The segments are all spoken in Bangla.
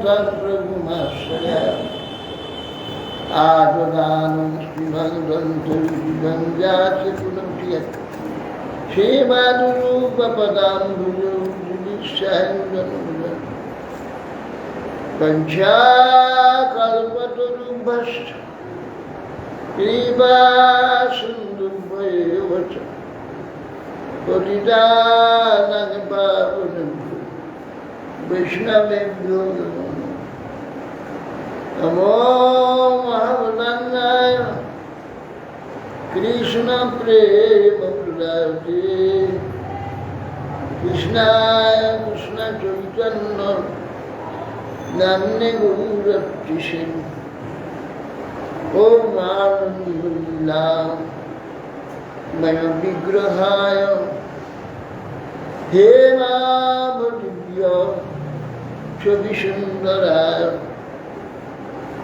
तं प्रभुमाश्रयामि आददानं श्रीमन्दन्तं जाति पुनः श्रीमाधुरूपपदाम्बुजोगिशायुजनुजन् पञ्चाकल्पतरुभ्यश्च कृपासिन्धुभ्येव च पतितानां पावनेभ्यो वैष्णवेभ्यो नमो महावदन्नाय कृष्ण प्रेम प्रदाते कृष्णाय कृष्ण चैतन्य नाम्ने गौरक्षिषे ओम आनंदलीला मय विग्रहाय हेमावदिव्य छविसुन्दराय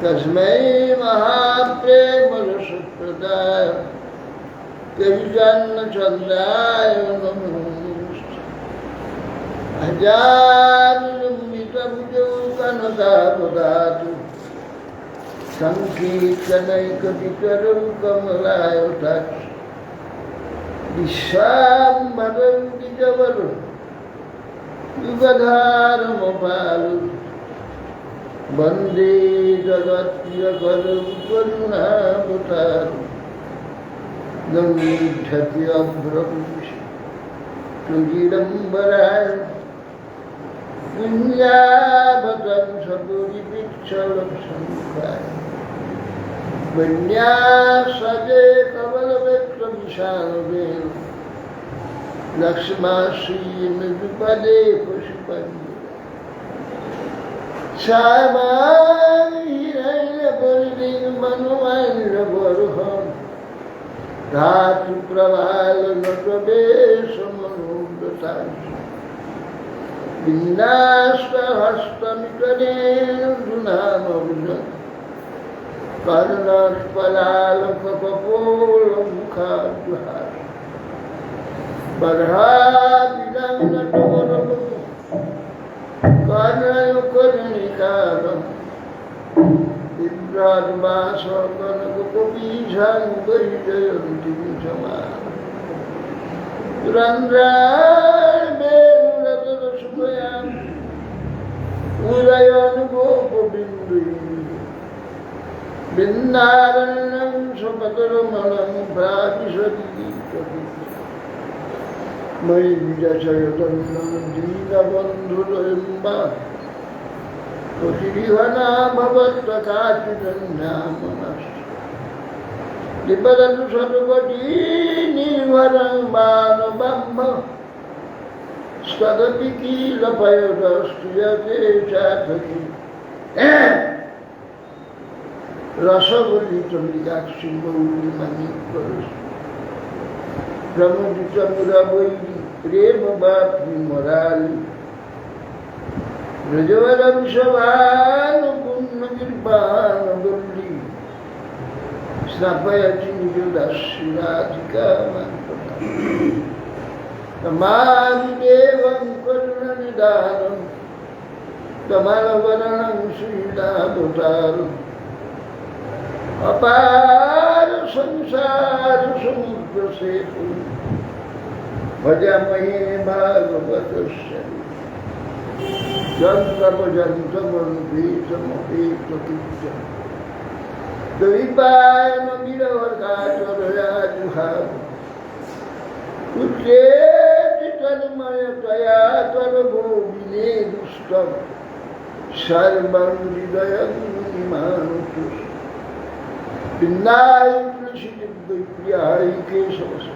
तस्मै महाप्रेमरसप्रदाय कविजान्नचन्द्राय नमो नमस्ते अजानुलम्बितभुजौ कनकावदातु सङ्कीर्तनैकटिकरं कमलायताक्ष विश्वाम्बरं द्विजवरं युगधारमपालु वन्दे जगत्प्रियकरं करुणावतारम् गङ्गीढत्यभ्रपुरुषे तुगिरम्बराय पुण्याभतं सपुरिपिच्छलसङ्खाय वन्यासजे कमलवेत्रविशालवेल लक्ष्माश्रीमृदुपदे पशुपन्दे श्यामाहिरैर्यपरिदिङ्मनुमैर्यबर्हम् धातु प्रवालनटवेशमनोगतांसि विन्यास्तहस्तमितनेन्दुनामभुजम् कर्णस्फलालकपोलमुखाद्युहास बर्हादिनटवरमु कर्णयुकर्णिकारम् विभ्राजमासकनकपीशाङ्गैजयन्ति समानम् पुरन्द्रामेरुरतरसुभयाम् उदयनुगोपबिन्दुः बिन्दारण्यं स्वपतरमलं प्रातिशति मयि विजयतन्नं दीनबन्धुरम्बा कोटिरिहना भवत्काचिदन्यामनश्च निपततु शतकोटी निर्भरं बाणबम्ब स्तदपि कीलपयोदस्तुयते चातकी रसबलितमृगाक्षि गौरीमणिकरस्तु प्रमुदितमुरवैरि प्रेमवाप्ति मुरारी ब्रजवरंशवानुपुण्यनिर्वाणवल्ली स्नापयति निजदास्यराधिकामन्तका तमामि देवं करुणनिदानं कमलवदनं श्रीलाभतारम् अपार संसार समुद्र सेतु भजमहे भागवतस्य जन्तमजन्तमनुपेतमपेतकृत्यं द्वैपायनविरहकाचरयाजुहाव उच्चेति तन्मयतया त्वरभोगिने दुष्टं सर्वं हृदयं निमानुतु बिन्दायुष्णशिदिव्यप्रियाय केशवस्य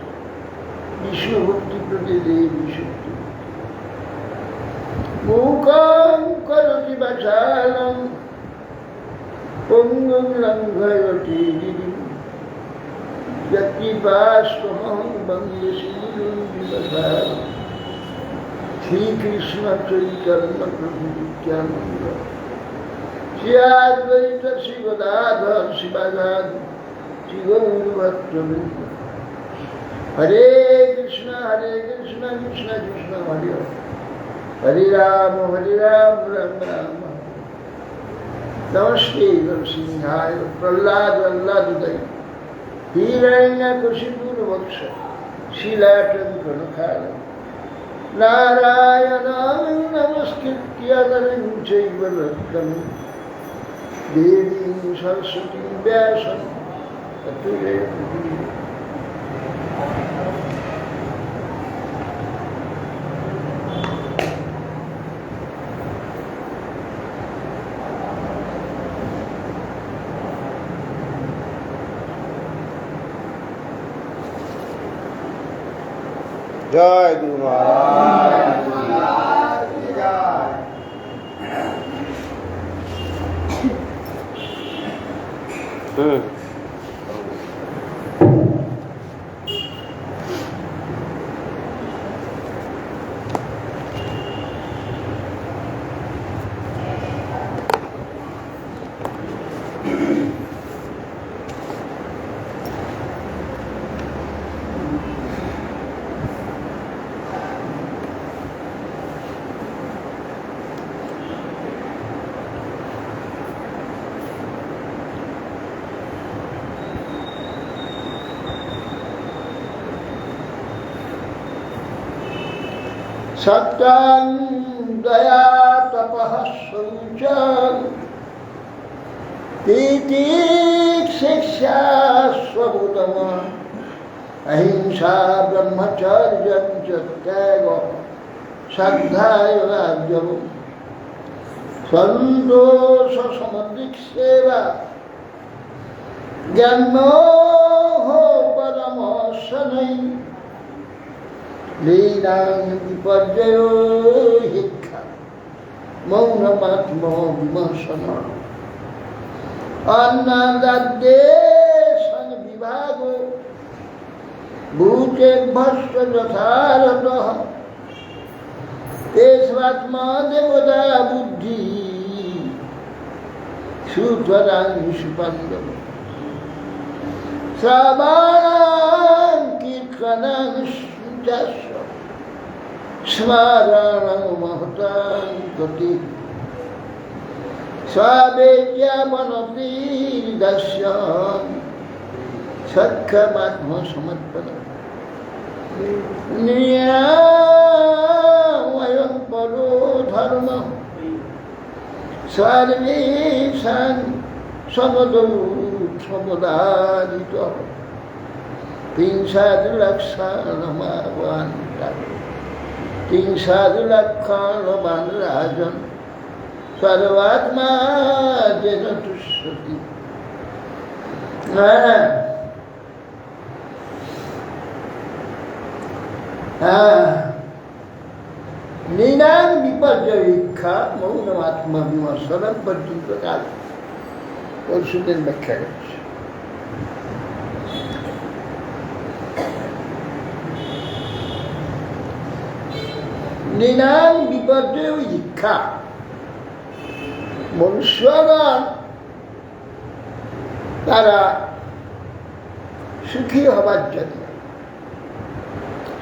विष्णुभक्तिप्रदे विशुद्धि मूकं करोति वाचालं पुंगुं लङ्घयति गिरिं यत्कृपास्त्वहं वन्दे श्रीगुरुं श्रीकृष्ण चैतन्य प्रभु नित्यानन्द श्री अद्वैत श्री गदाधर शिवासादि श्री गौरभक्तवृन्द हरे कृष्ण कृष्ण कृष्ण हरे हरे राम राम राम नमस्ते नरसिंहाय प्रहलाद अल्लादुदय हिरण्यकशिपुर्वक्ष शिलाटङ्कनखाल नारायणं नमस्कृत्य नरं चैव नरोत्तमं देवीं सरस्वतीं व्यासं ततो जयति। जय गुरु महाराज। सत्यं दया तपः शौचं तितिक्षा स्वबुद्धम् अहिंसा ब्रह्मचर्यं च त्यागः श्रद्धायार्जवम् सन्तोष समदृक्सेवा ज्ञानोः परमः शनैः लीनां विपर्ययो हिक्खा मौनमात्मा विमर्शनम् अन्नदाद्देशन विभागो भूतेभ्यश्च यथारतः तेष्वात्मा देवता बुद्धि सुत्वरां सुपन्दम् श्रवणं कीर्तनं स्मरणं महतां गति स्वावेद्यामनतिर्दस्यं सख्यमात्मसमर्पणम् नियमयं परो धर्मः सर्वेषां समदौ समुदारितः तिंसादुलक्षणवान् राजन् सर्वात्मा जेन तुष्यति। नीनां विपर्ययिक्षा मौनमात्मा विमर्शनं पर्यन्त काल और सुंदर व्याख्या करছে। नीनां विपर्ययिक्षा মনুষ্যগণ তারা সুখী হবার জন্য,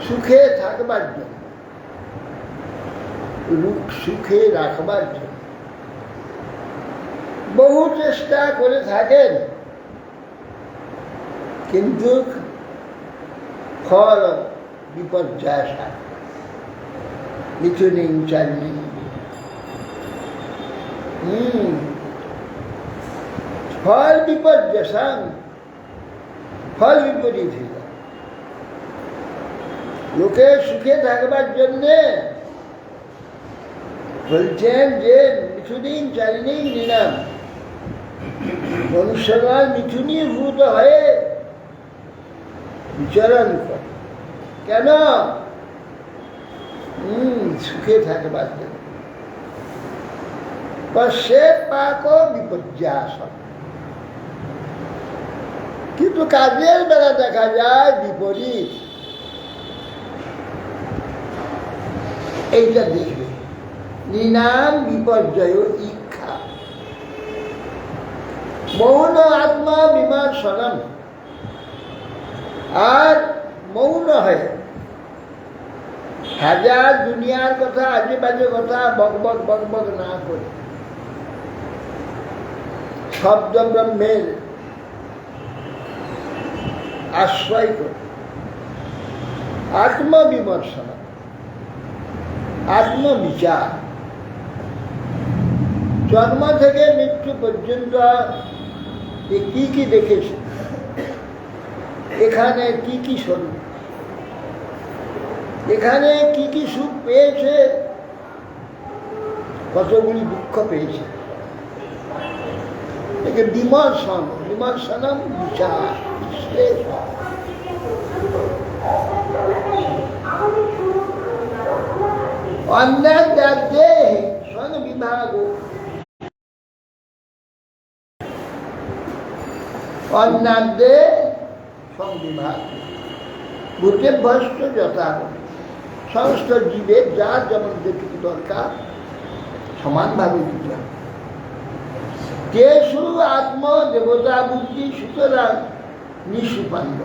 সুখে থাকবার জন্য, সুখে রাখবার জন্য বহু চেষ্টা করে থাকেন, কিন্তু ফল বিপর্যয় মিথুনিং চান্নি ফল বিপর্যয়, ফল বিপরীত হয়ে যায়। লোকে সুখে থাকবার জন্যে বলছেন যে মিথুনিং চান্নি নিলাম, মনুষ্যগণ মিথুনীভূত হয়ে বিচরণ করে। কেন? সুখে থাকবার জন্য। পশ্চেৎ পাক বিপর্যয়, কিন্তু কাজের বেলা দেখা যায় বিপরীত। এইটা দেখবে, নিনাম বিপর্যয় ইচ্ছা মৌন আত্মা বিমর্শনম, আর মৌন হয় হাজার দুনিয়ার কথা, আজে বাজে কথা বকবক বকবক না করে শব্দ ব্রহ্মের আশ্রয় করে আত্মবিমর্শন, আত্মবিচার, জন্ম থেকে মৃত্যু পর্যন্ত কি কি দেখেছে, এখানে কি কি স্বরূপ, এখানে কি কি সুখ পেয়েছে, কতগুলি দুঃখ পেয়েছে, একে বিমর্শন, বিমর্শনম বিচার, বিশ্লেষণ। অন্যাদ্যাদ্যে স্ববিভাগ, অন্যাদ্যে সংবিভাগ, ভূতে ভস্ত যথা, সমস্ত জীবের যার যেমন যেটুকু দরকার সমানভাবে দিতে হবে। তেষু আত্ম দেবতা বুদ্ধি সুতরাং নিঃসুপান্ড,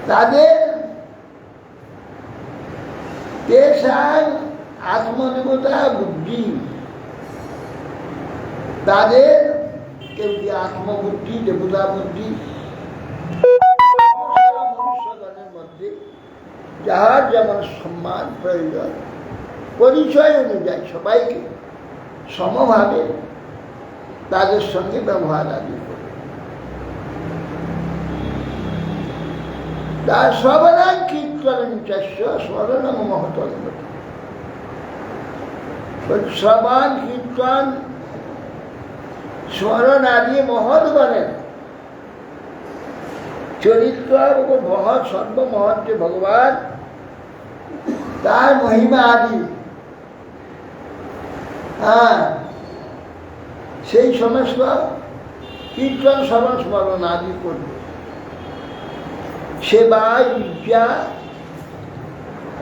তাদের তেষাং আত্মদেবতা বুদ্ধি, তাদের কেউ কি আত্মবুদ্ধি, দেবতা বুদ্ধি, মনুষ্যগণের মধ্যে যাহার যেমন সম্মান প্রয়োজন পরিচয় অনুযায়ী সবাইকে সমভাবে তাদের সঙ্গে ব্যবহার আদি করে। তার সবরাং কীর্তন চাষ্য স্মরণং মহতল, শ্রবণ কীর্তন স্মরণ আদি মহৎ বলেন চরিত্র মহৎ, সর্বমহৎ যে ভগবান, তার মহিমা আদি, সেই সমস্ত কীর্তন শ্রবণ স্মরণ আদি করবে। সেবায় বিদ্যা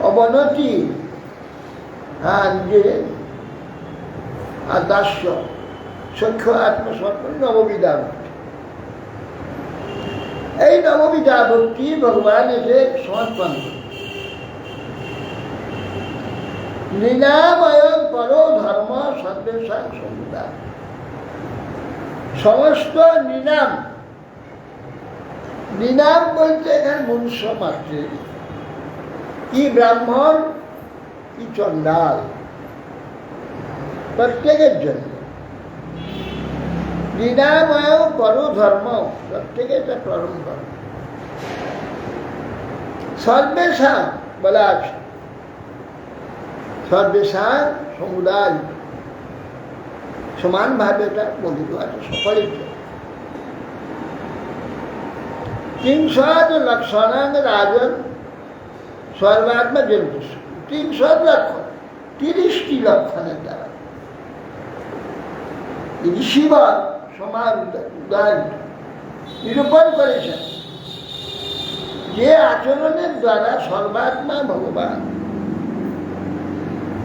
অবনতি, নিজের আর দাস্য সখ্য আত্মসমর্পণ নববিধা ভক্তি। এই নববিধা ভক্তি ভগবান এসে সমর্পণ করে। নিনাময় পর ধর্ম সর্বেশাং সমুদায়, সমস্ত নিনাম, নিনাম বলতে এখানে মনুষ্য মাত্রের, কি ব্রাহ্মণ কি চণ্ডাল, প্রত্যেকের জন্য নিনাময় পর ধর্ম, প্রত্যেকে এটা পরম ধর্ম। সর্বেশাং বলা আছে, সর্বেশাং সমুদায়, সমানভাবে এটা বলিত আছে সকলের জন্য। ৩০০ লক্ষণাং রাজন সর্বাত্মা জন্তু, ৩০০ লক্ষণ, ৩০টি লক্ষণের দ্বারা শিব সমান উদাহরণ নিরূপণ করেছেন যে আচরণের দ্বারা সর্বাত্মা ভগবান।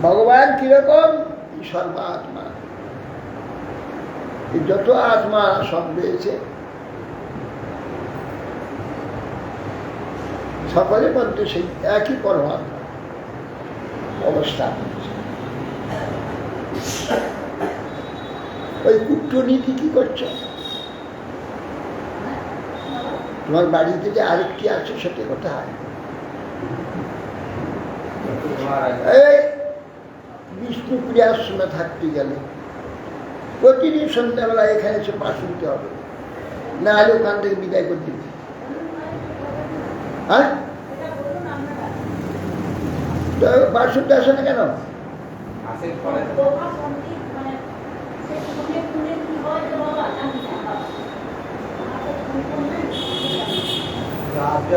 ভগবান কিরকম? সর্বাত্মা। যত আত্মা সব রয়েছে সকলের মধ্যে সেই একই পরমাত্মা অবস্থা। ওই কূটনীতি কি করছে? তোমার বাড়িতে যে আরেকটি আছে সেটা কোথায়? এই বিষ্ণুপ্রিয়া আশ্রমে থাকতে গেলে প্রতিদিন সন্ধ্যাবেলা এখানে এসে পা শুনতে হবে, না হলে ওখান থেকে বিদায় করে দিবে। হ্যাঁ, পা শুনতে আসে না কেন?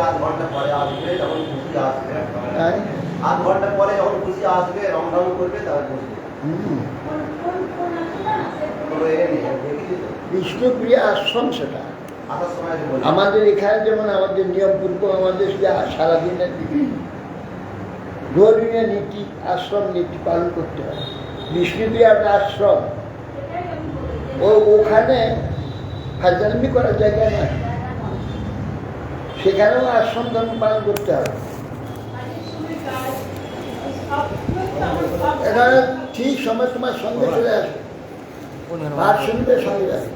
আধ ঘন্টা পরে আসবে, যখন খুশি আসবে, আধ ঘন্টা পরে যখন খুশি আসবে, রং করবে, তারপর বিষ্ণুপ্রিয়া আশ্রম সেটা। আমাদের এখানে যেমন আমাদের নিয়ম পূর্ব আমাদের সারাদিনের ধর্মীয় নীতি, আশ্রম নীতি পালন করতে হয়। বিষ্ণুপ্রিয়া একটা আশ্রম, ওখানে ফাজলামি করার জায়গা নয়, সেখানেও আশ্রম ধর্ম পালন করতে হবে। এখানে ঠিক সময় তোমার সঙ্গে চলে আসবে, আর শুনবে সঙ্গে যাবে,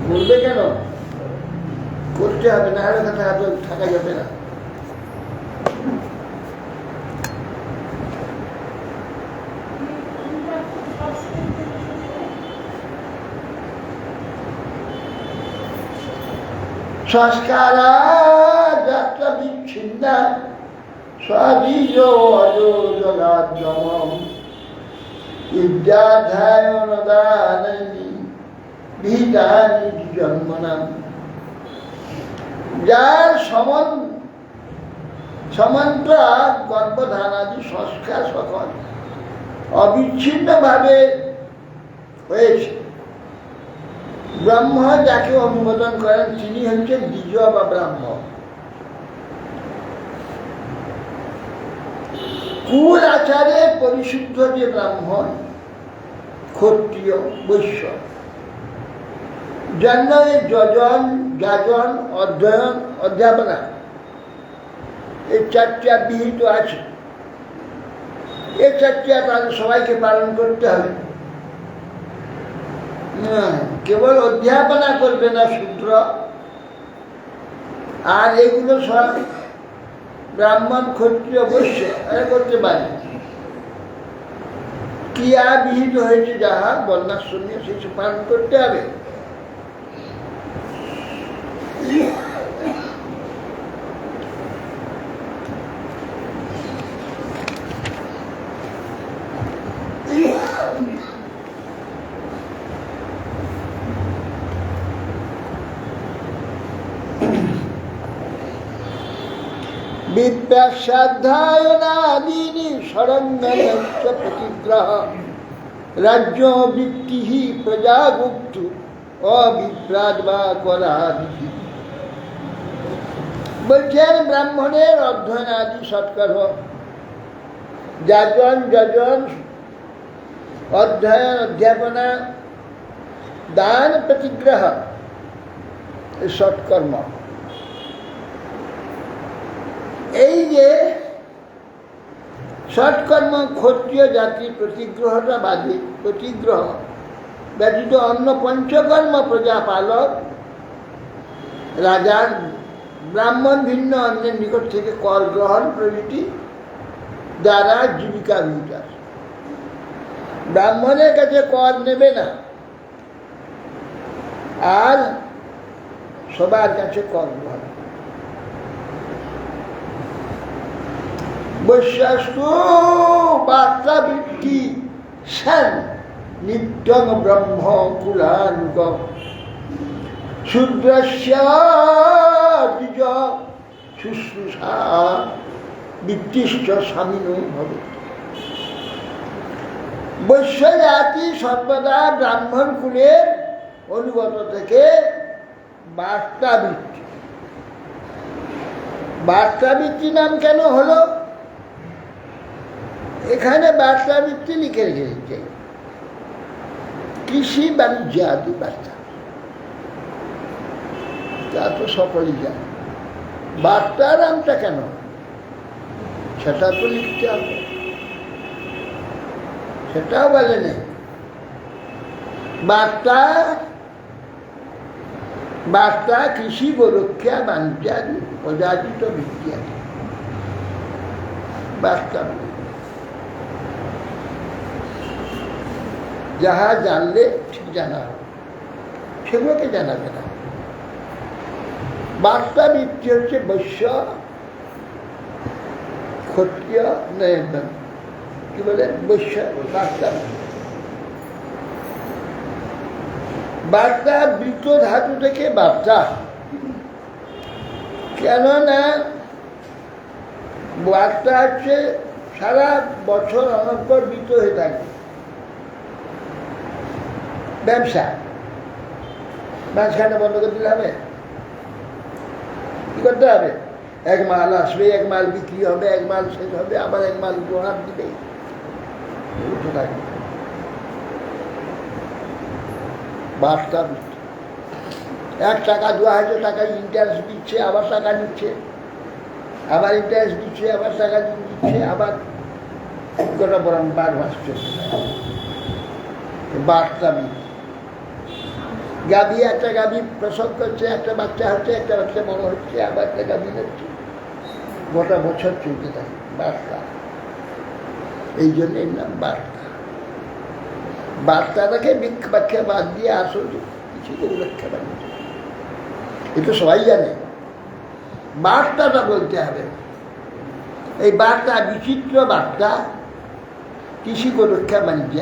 বলবে কেন, করতে হবে, না হলে থাকা যাবে না। সংস্কারা যাত্রা বিচ্ছিন্না স্বাধীজ অযোজনাদ্যমম বিদ্যাধ্যায়নদানি বিহিতানি জন্মনাম। যার সমন্ত্রা গর্ভধানাদি সংস্কার সকল অবিচ্ছিন্নভাবে হয়েছে, ব্রহ্ম যাকে অনুমোদন করেন তিনি হচ্ছেন দ্বিজ বা ব্রাহ্ম। কুল আচারে পরিশুদ্ধ যে ব্রাহ্মণ, ক্ষত্রিয়, বৈশ্য, জন্মে যজন, যাজন, অধ্যয়ন, অধ্যাপনা এই চারটা বিহিত আছে। এই চারটা তাদের সবাইকে পালন করতে হবে। কেবল অধ্যাপনা করবে না শূদ্র, আর এগুলো সব ব্রাহ্মণ, ক্ষত্রিয়, বৈশ্য এরা করতে পারে। ক্রিয়া বিহিত হয়েছে যাহা বর্ণাশ্রমে সেই পালন করতে হবে। বিদ্যাসাধ্যায়নাদীনি শরণ্যশ্চ প্রতিগ্রহ রাজ্য বৃত্তি প্রজাগুপ্তু অবিভ্রাট বা করাদি। বলছেন ব্রাহ্মণের অধ্যয়নাদি সৎকর্ম, যাজন, যজন, অধ্যয়ন, অধ্যাপনা, দান, প্রতিগ্রহ সৎকর্ম। এই যে সৎকর্ম ক্ষত্রিয় জাতির প্রতিগ্রহটা বাদে, প্রতিগ্রহ ব্যতীত অন্য পঞ্চকর্ম প্রজাপালক, রাজার, ব্রাহ্মণ ভিন্ন অন্যের নিকট থেকে কর গ্রহণ প্রভৃতি দ্বারা জীবিকা বিকাশ। ব্রাহ্মণের কাছে কর নেবে না, আর সবার কাছে কর গ্রহণ। বৈশ্যাস্তু বার্তাবৃত্তি সেন নিত্যং ব্রহ্ম কুলানুগ শূদ্রস্য দ্বিজ শুশ্রূষা বৃত্তিশ্চ স্বামিনো ভবেৎ। বৈশ্য জাতি সর্বদা ব্রাহ্মণ কুলের অনুগত থেকে বার্তাবৃত্তি। বার্তাবৃত্তি নাম কেন হলো? এখানে বার্তাবৃত্তি লিখে রেখেছে কৃষি বাণিজ্য আদি বার্তা, তা তো সকলেই জানে। বার্তার নামটা কেন সেটা তো লিখতে হবে, সেটাও বলে নেই। বার্তা কৃষি গোরক্ষা বাণিজ্য আদি প্রজাতিত ভিত্তি আছে। বার্তা যাহা জানলে ঠিক জানা হবে, সেগুলোকে জানাবে না। বার্তা বৃত্তি হচ্ছে বৈশ্য, ক্ষত্রিয়, কি বলে বৈশ্য বার্তা। বার্তা বৃত্ত ধাতু থেকে বার্তা, কেননা বার্তা হচ্ছে সারা বছর অনন্তর বৃত্ত হয়ে থাকে। ব্যবসা মাঝখানে বন্ধ করে দিলে হবে? কি করতে হবে? এক মাল আসবে, এক মাল বিক্রি হবে, এক মাল শেষ হবে, আবার এক মাল উপহার দিবে। বার্তা 1 টাকা দেওয়া হয়তো টাকা ইন্টারেস্ট দিচ্ছে, আবার টাকা নিচ্ছে, আবার ইন্টারেস্ট দিচ্ছে, আবার টাকা দিচ্ছে, আবার গোটা বরং 12 মাস চলতে থাকে। বার্তা গাভী, একটা গাভী প্রসব করছে, একটা বাচ্চা হচ্ছে, একটা বাচ্চা বড় হচ্ছে, আবার একটা গাভী হচ্ছে, গোটা বছর চলতে থাকে বার্তা। এই জন্য এর নাম বার্তা। বার্তাটাকে ব্যাখ্যা বাদ দিয়ে আসল কিছু করে ব্যাখ্যা বানিয়েছে, এ তো সবাই জানে। বার্তাটা বলতে হবে। এই বার্তা বিচিত্র বার্তা কৃষি রক্ষা বাণিজ্য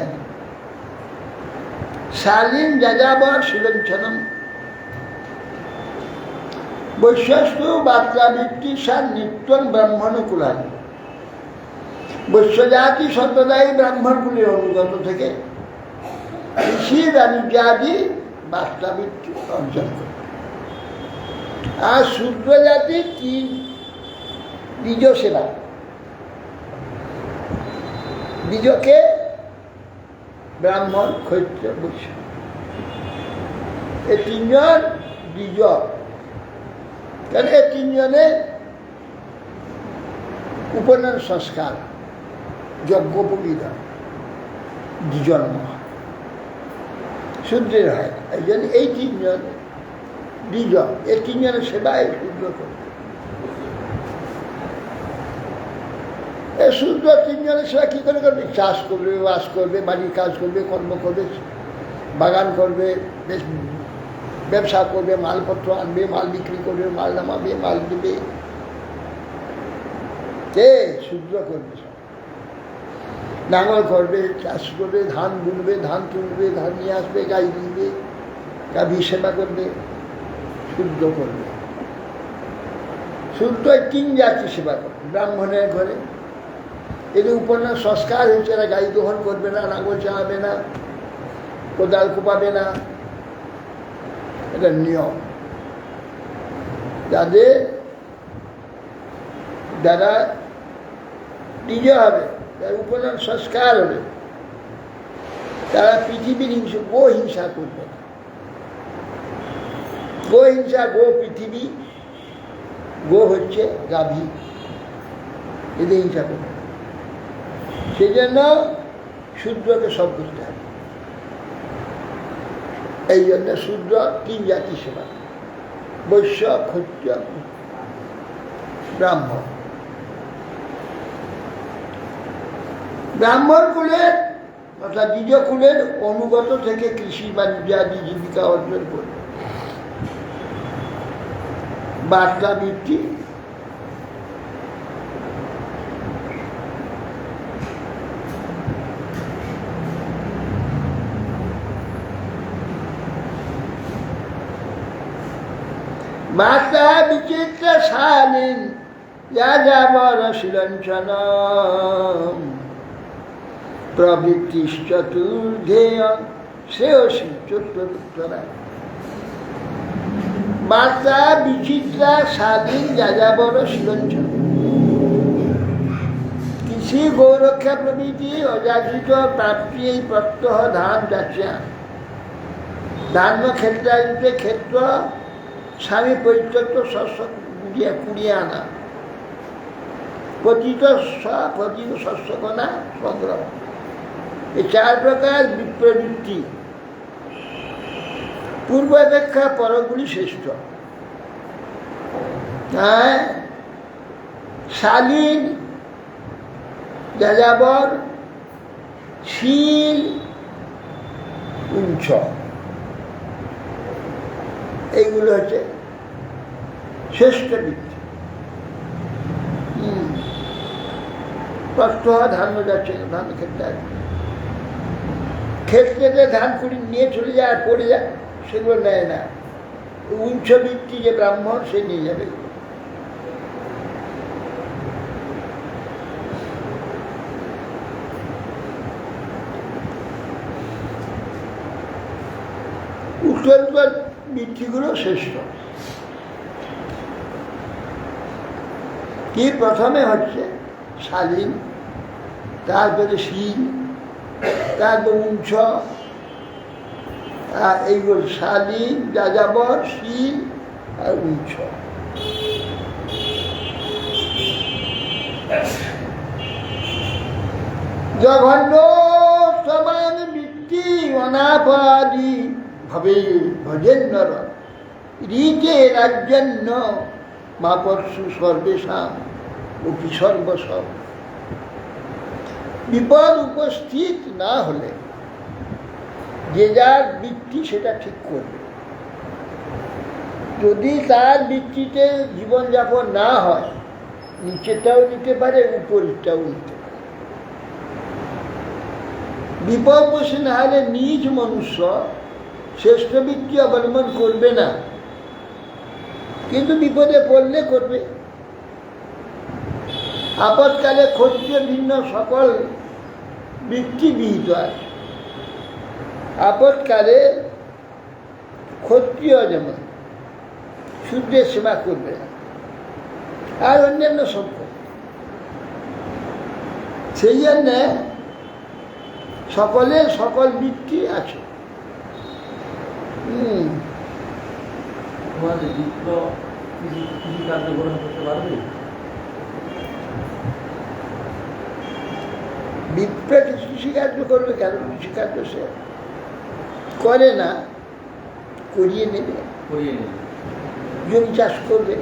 শালীন যাযাবর শিলঞ্চনম বৈশ্যস্তু বার্তাবৃত্তি সার নিত্যম ব্রাহ্মণকুলান। বৈশ্যজাতি সম্প্রদায় ব্রাহ্মণকুলের অনুগত থেকে কৃষি বাণিজ্যাদি বার্তাবৃত্তি অর্জন করে। আর শূদ্র জাতি কি বীজ সেবা, বীজকে ব্রাহ্মণ ক্ষত্র বৈশ্য এই তিনজন বীজ, কারণ এই তিনজনের উপনয়ন সংস্কার যজ্ঞোপবীত দ্বিজন্ম শূদ্রের হয়। এই জন্য এই তিনজন বীজ, এই তিনজনের সেবায় শূদ্র করে। এই শূদ্র তিনজনের সেবা কী করে করবে? চাষ করবে, বাস করবে, বাড়ির কাজ করবে, কর্ম করবে, বাগান করবে, বেশ ব্যবসা করবে, মালপত্র আনবে, মাল বিক্রি করবে, মাল নামাবে, মাল দেবে। কে? শূদ্র করবে। নাঙল করবে, চাষ করবে, ধান বুনবে, ধান তুলবে, ধান নিয়ে আসবে, গাই দিবে, গাভী সেবা করবে, শূদ্র করবে। শূদ্র তিন জাতি সেবা করবে। ব্রাহ্মণের ঘরে এদের উপন্যাস সংস্কার হয়েছে, এরা গাই দোহন করবে না, নাঙল চালাবে না, কোদাল কোপাবে না, এটা নিয়ম। যারা নিজে হবে, যারা উপনয়ন সংস্কার হবে, তারা পৃথিবীর গো হিংসা করবে না। গো হিংসা, গো পৃথিবী, গো হচ্ছে গাভী, এদের হিংসা করবে। সেই জন্য শূদ্রকে সব করতে হবে। এই জন্য শূদ্র তিন জাতি সেবা, বৈশ্য, ক্ষত্রিয়, ব্রাহ্মণ। ব্রাহ্মণ কুলের অর্থাৎ দ্বিজ কুলের অনুগত থেকে কৃষি বাণিজ্যাদি জীবিকা অর্জন করবে। বার্তাবৃত্তি বার্তা বিচিত্র শালীন যাযাবর শিলঞ্চনম প্রবৃত্তিশ্চতুর্ধেয় শ্রেয়সী চতুর্থরা। বার্তা বিচিত্রা স্বাধীন যাযাবর শিলঞ্চন কৃষি গৌরক্ষা প্রভৃতি অযাচিত প্রাপ্তি এই প্রত্যহ ধান যাচ্ছা ধান্য ক্ষেত্রায়িতে ক্ষেত্র স্বামী পরিত্যক্ত শস্য কুড়িয়ে আনা পতিত শস্যকণা সংগ্রহ। এই চার প্রকার প্রবৃত্তি পূর্ব অপেক্ষা পরগুলি শ্রেষ্ঠ। শালীন যাযাবর শীল উঞ্চ এইগুলো হচ্ছে শ্রেষ্ঠ বৃত্তি। কষ্ট হয় ধান যাচ্ছে, ধান ক্ষেত্রে ধান কুড়ি নিয়ে চলে যায় আর পড়ে যায়, সেগুলো নেয় না। উচ্চ বৃত্তি যে ব্রাহ্মণ সে নিয়ে যাবে। উত্তর বৃত্তিগুলো শ্রেষ্ঠ। কি প্রথমে হচ্ছে শালীন, তারপরে শীল, তারপর উঞ্চ, এইগুলো শালীন যাযাবর শীল আর উঞ্চ। জঘন্য সমান বৃত্তি অনাপাদি ভাবে ভজেন নর রীতে রাজ্যান্ন মাপৎসু সর্বেশাম অপি সর্বসব। বিপদ উপস্থিত না হলে যে যার বৃত্তি সেটা ঠিক করবে। যদি তার বৃত্তিতে জীবনযাপন না হয়, নিচেটাও নিতে পারে, উপরটাও নিতে পারে। বিপদ বসে না হলে নিজ মনুষ্য শ্রেষ্ঠ বৃত্তি অবলম্বন করবে না, কিন্তু বিপদে পড়লে করবে। আপৎকালে ক্ষত্রিয় ভিন্ন সকল বৃত্তি বিহিত আছে। আপৎকালে ক্ষত্রিয় যেমন শূদ্রের সেবা করবে না, আর অন্যান্য সম্পদ। সেই জন্যে সকলের সকল বৃত্তি আছে। বিপ্র কৃষিকার্য করবে কেন? কৃষিকার্য সে করে না, করিয়ে নেবে, জমি চাষ করবে।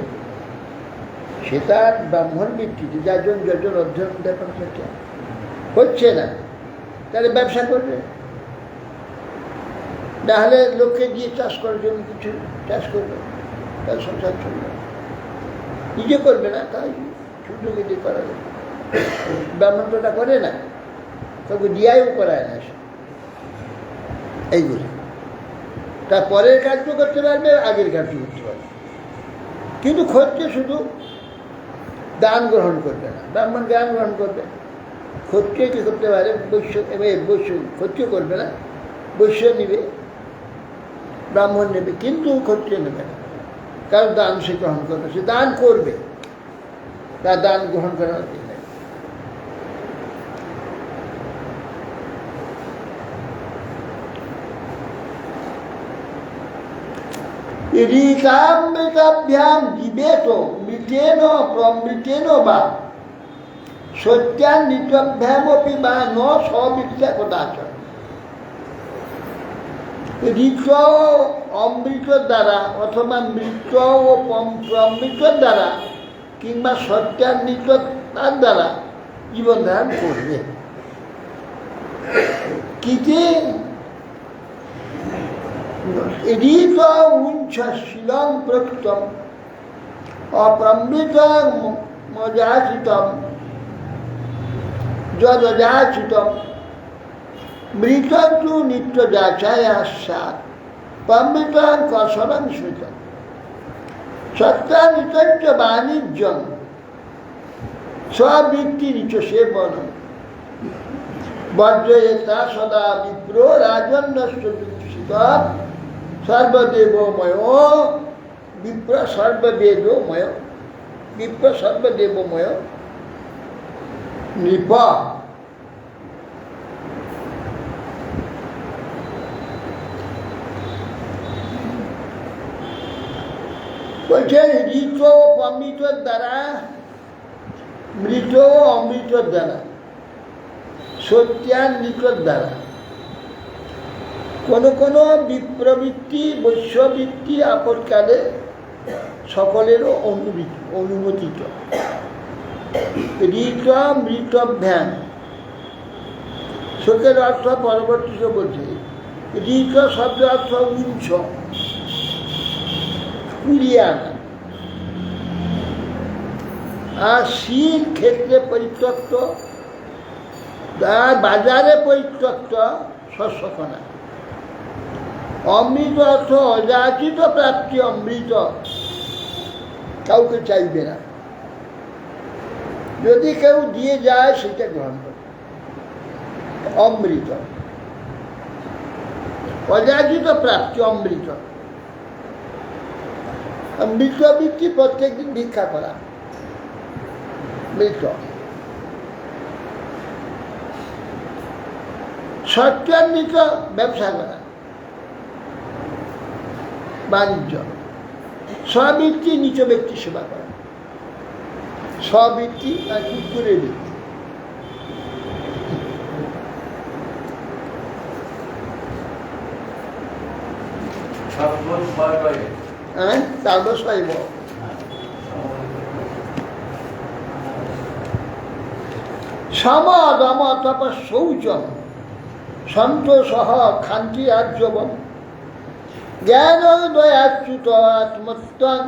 সে তার ব্রাহ্মণ বৃত্তিতে যাজন যজন অধ্যয়ন দেখান হচ্ছে না, তাহলে ব্যবসা করবে। নাহলে লোককে দিয়ে চাষ করার জন্য কিছু চাষ করবে, তার সংসার চলবে। নিজে করবে না, তাই সূর্যকে দিয়ে করা যাবে। ব্রাহ্মণটা করে না, তবে দিয়াও করায় না সে। এইগুলি তার পরের কার্য করতে পারবে, আগের কার্য করতে পারবে। কিন্তু ক্ষত্রিয় শুধু দান গ্রহণ করবে না, ব্রাহ্মণ জ্ঞান গ্রহণ করবে। ক্ষত্রিয় কি করতে পারে? বৈশ্য ক্ষত্রিয় করবে না, বৈশ্য নেবে, ব্রাহ্মণ নেবে, কিন্তু ক্ষত্রিয় নেবে না। কারণ দান সে গ্রহণ করবে, সে দান করবে, তার দান গ্রহণ করার নেই। ঋতামৃতাভ্যাম জীবেত মৃতেন প্রমৃতেন বা সত্যান্বিতাভ্যামপি বা ন সবিদ্যা কদাচন। ঋত অমৃতর দ্বারা অথবা মৃত ও প্রমৃতর দ্বারা কিংবা সত্যান্বিতার দ্বারা জীবন ধারণ করবে। কিতে ঋত উঞ্চশীলং প্রকৃতম অপ্রমৃতং মজাচিতম যদযাচিতম মৃতং তু নিত্য যাচায়া স্যাৎ প্রমৃতং কসরং স্মৃতম সত্যানিতঞ্চ বাণিজ্যং স্ববৃত্তি নিচ সেবনম বর্জয়েতা সদা বিপ্র রাজন্যস্য বিদূষিতম সর্বদেবময় বিপ্র সর্ববেদময় বিপ্র সর্বদেবময় নৃপ। বলছেন ঋত অমৃতর দ্বারা, মৃত অমৃতর দ্বারা, সত্যান্বিতর দ্বারা কোনো কোনো বিপ্রবৃত্তি বৈশ্যবৃত্তি আপৎকালে সকলেরও অনুমোদিত। ঋত মৃতভ্যাম শোকের অর্থ পরবর্তীকে বলছে। ঋত শব্দ অর্থ উঞ্চ, কুড়িয়ে আনা। আর শির ক্ষেত্রে পরিত্যক্ত, আর বাজারে পরিত্যক্ত শস্যকণা। অমৃত অর্থ অযাচিত প্রাপ্তি অমৃত, কাউকে চাইবে না, যদি কেউ দিয়ে যায় সেটা গ্রহণ করবে, অমৃত। অযাচিত প্রাপ্তি অমৃত। মৃতবৃত্তি প্রত্যেকদিন ভিক্ষা করা, মৃত। সত্যান্বিত ব্যবসা করা, বাণিজ্য। স্ববৃত্তি নিচ ব্যক্তি সেবা করা, স্ববৃত্তি আর কুকুরের বৃত্তি। হ্যাঁ তারপর শৈব সম দম তপ শৌচম সন্তোষ খান্তি আর্যবম জ্ঞান দয়াচ্যুত আত্মত্বং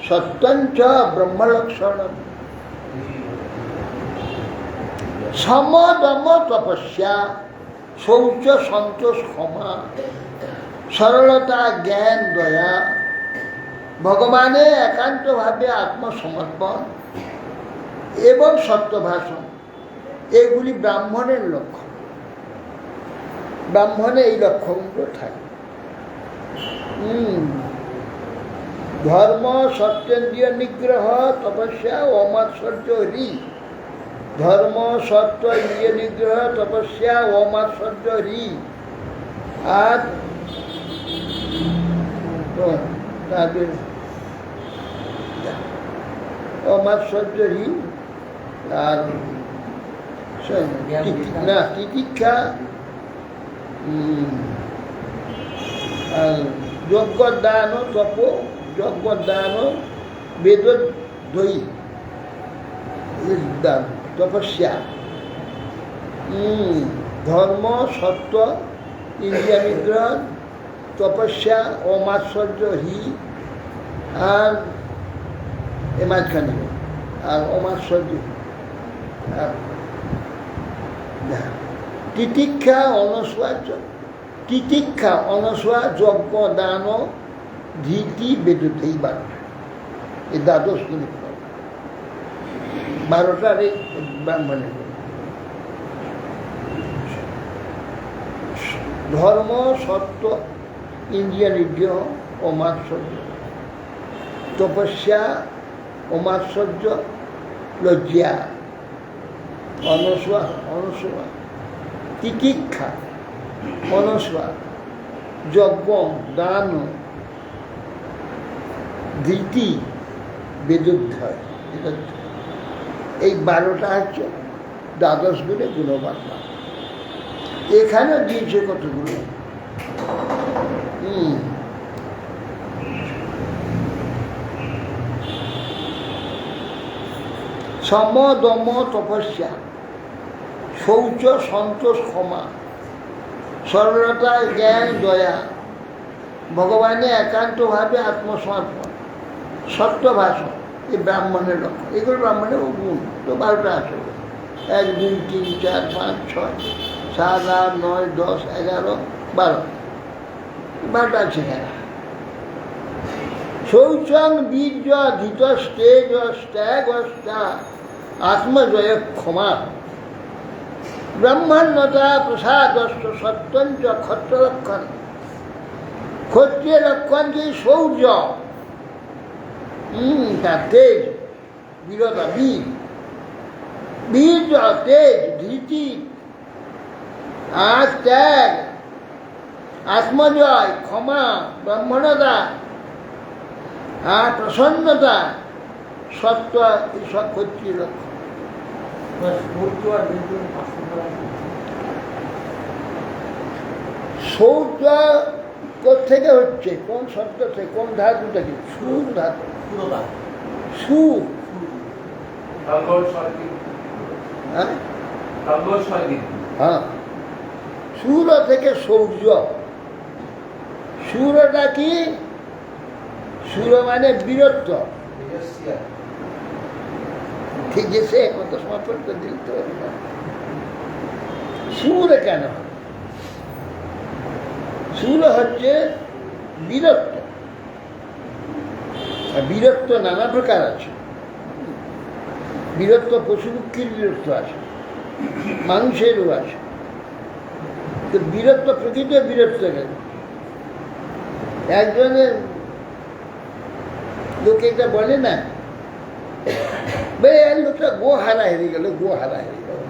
সত্যঞ্চ ব্রহ্মলক্ষণম সম দম তপস্যা শৌচ সন্তোষ ক্ষমা সরলতা জ্ঞান দয়া ভগবানে একান্তভাবে আত্মসমর্পণ এবং সত্যভাষণ এগুলি ব্রাহ্মণের লক্ষণ। ব্রাহ্মণে এই লক্ষণগুলো থাকে। ধর্ম সত্যেন্দ্রিয় নিগ্রহ তপস্যা অমাৎসর্য হরি। ধর্ম সত্য ইন্দ্রিয় নিগ্রহ তপস্যা অমাৎসর্য হরি। আর তাদের অমাৎসর্য হরি আর না তিতিক্ষা যজ্ঞ দান তপ যজ্ঞ দান বেদ দই দান তপস্যা ধর্ম সত্য ইন্দ্রিয় নিগ্রহ তপস্যা অমাৎসর্য হি আর এ মাঝখানে আর অমাৎসর্য তিতিক্ষা অনসোয়া তিতিক্ষা অনসোয়া যজ্ঞ দান ধীতি বেদুত এই 12 এই দ্বাদশ গুলি 12টার এই ব্রাহ্মণের ধর্ম সত্য ইন্দ্রিয় নিগ্রহ অমাৎসর্য তপস্যা অমাৎসর্য লজ্জা অনসোয়া তিতিক্ষা অনসোয়া যজ্ঞ দান ধীতি বেদুদ্ধয় এই 12টা হচ্ছে দ্বাদশ গুণে গুণবান। এখানে দিয়েছে কতগুলো সম দম তপস্যা শৌচ সন্তোষ ক্ষমা সরলতা জ্ঞান দয়া ভগবানে একান্তভাবে আত্মসমর্পণ সত্য ভাষণ এই ব্রাহ্মণের লক্ষ্য। এগুলো ব্রাহ্মণের গুণ। তো 12টা আছে 1 2 3 4 5 6 7 8 9 10 11 12 12টা আছে এখানে। শৌচং বীর্য ধৃত স্তেজ স্ত্যাগ আত্মজয় ক্ষমা ব্রহ্মণ্যতা প্রসাদস্ত সত্যঞ্চ ক্ষত্র লক্ষণ। ক্ষত্রিয় লক্ষণ কি শৌর্য তার তেজ বীরতা বীর্য তেজ ধৃতি আর ত্যাগ আত্মজয় ক্ষমা ব্রাহ্মণতা আর প্রসন্নতা সত্য এইসব ক্ষত্রিয় লক্ষণ। শৌচ থেকে হচ্ছে কোন শব্দ থেকে কোন ধাতু থেকে? সুর ধাতু। সুর হ্যাঁ সুর থেকে শৌর্য। সুরটা কি? সুর মানে বীরত্ব। ঠিক আছে কত সময় পর্যন্ত দিতে হবে না। সুর কেন? সুর হচ্ছে বীরত্ব। বীরত্ব নানা প্রকার আছে। বীরত্ব পশুপক্ষীর বীরত্ব আছে, মানুষেরও আছে। তো বীরত্ব প্রকৃত বীরত্ব কেন? একজনের লোকে এটা বলে না লোকটা গো হারা হেরে গেল, গো হারা হেরে গেল।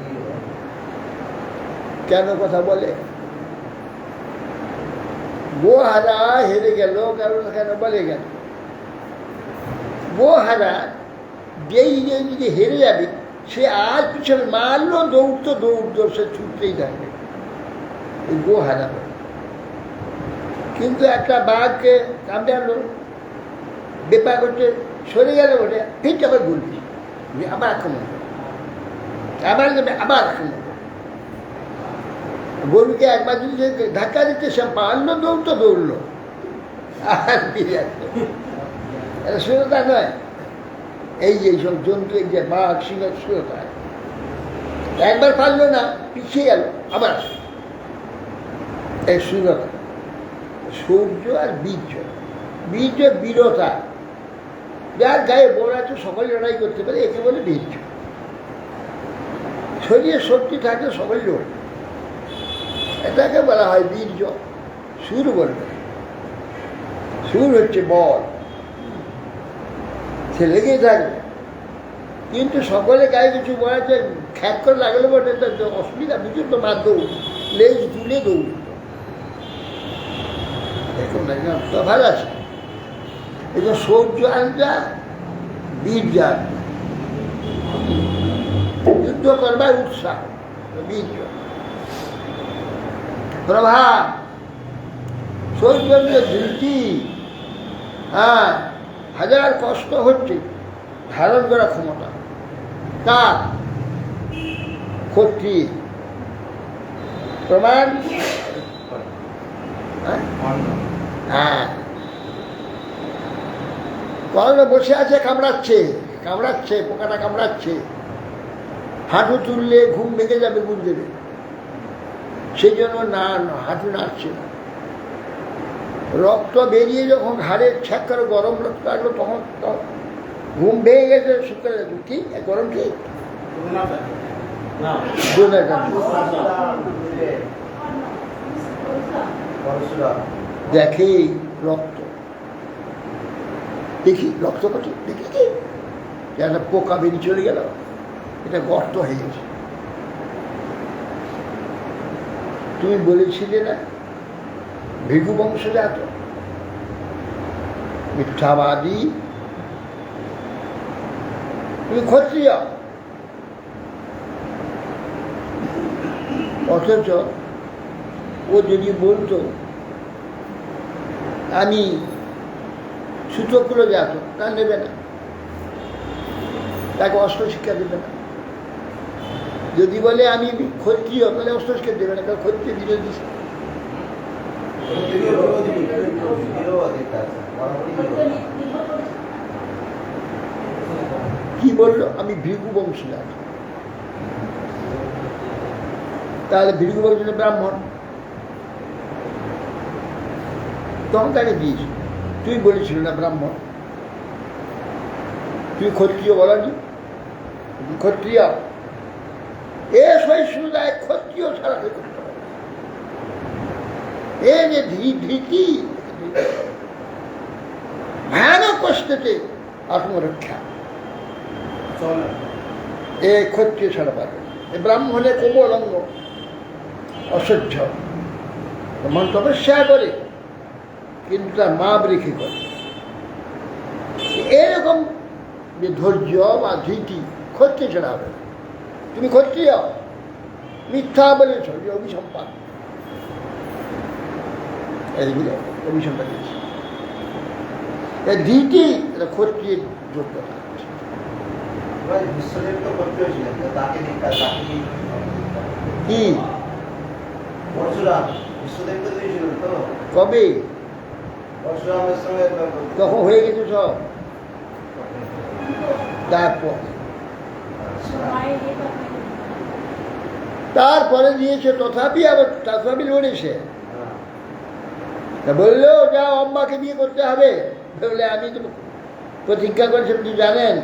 কেন কথা বলে? গো হারা হেরে গেল কারণ কেন বলে গেল? গো হারা যেই যদি হেরে যাবে সে আর পিছনে মারলো দৌড়তো সে ছুটতেই থাকবে। গো হারা কিন্তু একটা বাঘকে কামড়ালো, ব্যাপার করতে সরে গেল, ওটা ঠিক আবার বলবি আবার আক্রমণ করো, আবার যাবে আবার আক্রমণ করো। গরুকে একবার যদি ধাক্কা দিতে সে পারলো, দৌড়লো আর ফিরে আসলো। এটা স্থূলতা নয়। এই যে সব জন্তু, এই যে বাঘ সিংহ, স্থূলতা। একবার পারলো না, পিছিয়ে গেল, আবার আসলো। এই স্থূলতা। শৌর্য আর বীর্য, বীর্য বীরতা, যার গায়ে বড় আছে সকলে লড়াই করতে পারে, একে বলে বীর্য। শরীরে শক্তি থাকলে সকলে লড়বে, এটাকে বলা হয় বীর্য। সুর বলবে, সুর হচ্ছে বল, সে লেগেই থাকবে। কিন্তু সকলে গায়ে কিছু বলা আছে, খ্যাক করে লাগলে বটে, তার অসুবিধা বুঝুন তো, মার দৌড়, লেজ তুলে দৌড়, এরকম ভালো আছে। এই যে সৌর্য আনটা, বীর্য আনটা, যুদ্ধ করবার উৎসাহ, বীর্য। প্রভাব, সৌর্য ধৃতি, হ্যাঁ, হাজার কষ্ট হচ্ছে ধারণ করা ক্ষমতা, কার? ক্ষত্রিয়। প্রমাণ, হ্যাঁ, কর্ণ বসে আছে, কামড়াচ্ছে, পোকাটা কামড়াচ্ছে, হাঁটু তুললে ঘুম ভেঙে যাবে, বুঝবে, সেই জন্য না হাঁটু নাড়ছে না। রক্ত বেরিয়ে যখন ঘাড়ের ছ্যাক করে গরম রক্ত লাগলো, তখন ঘুম ভেঙে গেছে, শুকিয়ে গেছে। কি গরম? কি দেখে রক্ত, দেখি রক্ত কত, দেখি কি একটা পোকা বেরিয়ে চলে গেল, এটা গর্ত হয়ে গেছে। তুমি বলেছিলে না ভৃগু বংশজাত, মিথ্যাবাদী, তুমি ক্ষত্রিয়। অথচ ও যদি বলতো আমি সূতকুলজাত, তা নেবে না, তাকে অস্ত্র শিক্ষা দেবে না। যদি বলে আমি ক্ষত্রিয়, তাহলে অস্ত্র শিক্ষা দেবে না, কারণ ক্ষত্রিয় বিরোধী। কি বললো? আমি ভৃগু বংশজাত। তাহলে ভৃগু বংশজাত ব্রাহ্মণ, তখন তাকে দিয়েছি। তুই বলেছিল না ব্রাহ্মণ, তুই ক্ষত্রিয় বলানি, ক্ষত্রিয়। এ সহিষ্ণুতায় ক্ষত্রিয় ছাড়া করতে পারে। এ যে ধীতি, ভয়ানক কষ্টতে আত্মরক্ষা, এ ক্ষত্রিয় ছাড়া পারবে। এ ব্রাহ্মণের কোমল অঙ্গ, অসহ্য, মন তপস্যা করে, কিন্তু তার মাপ রেখে করে। এরকম যে ধৈর্য বা ধীতি ক্ষত্রিয় ছাড়া হবে। তুমি ক্ষত্রিয়, মিথ্যা বলেছ, যে অভিসম্পাদ, এইগুলো অভিসম্পাদ দিয়েছে। এই ধীতি এটা ক্ষত্রিয়ের যোগ্যতা। কি কবে? তখন হয়ে গেছে সব। তারপরে দিয়েছে, তথাপি লড়েছে। বললেও যা অম্বাকে বিয়ে করতে হবে, বললে আমি তো প্রতিজ্ঞা করেছি, আপনি জানেন,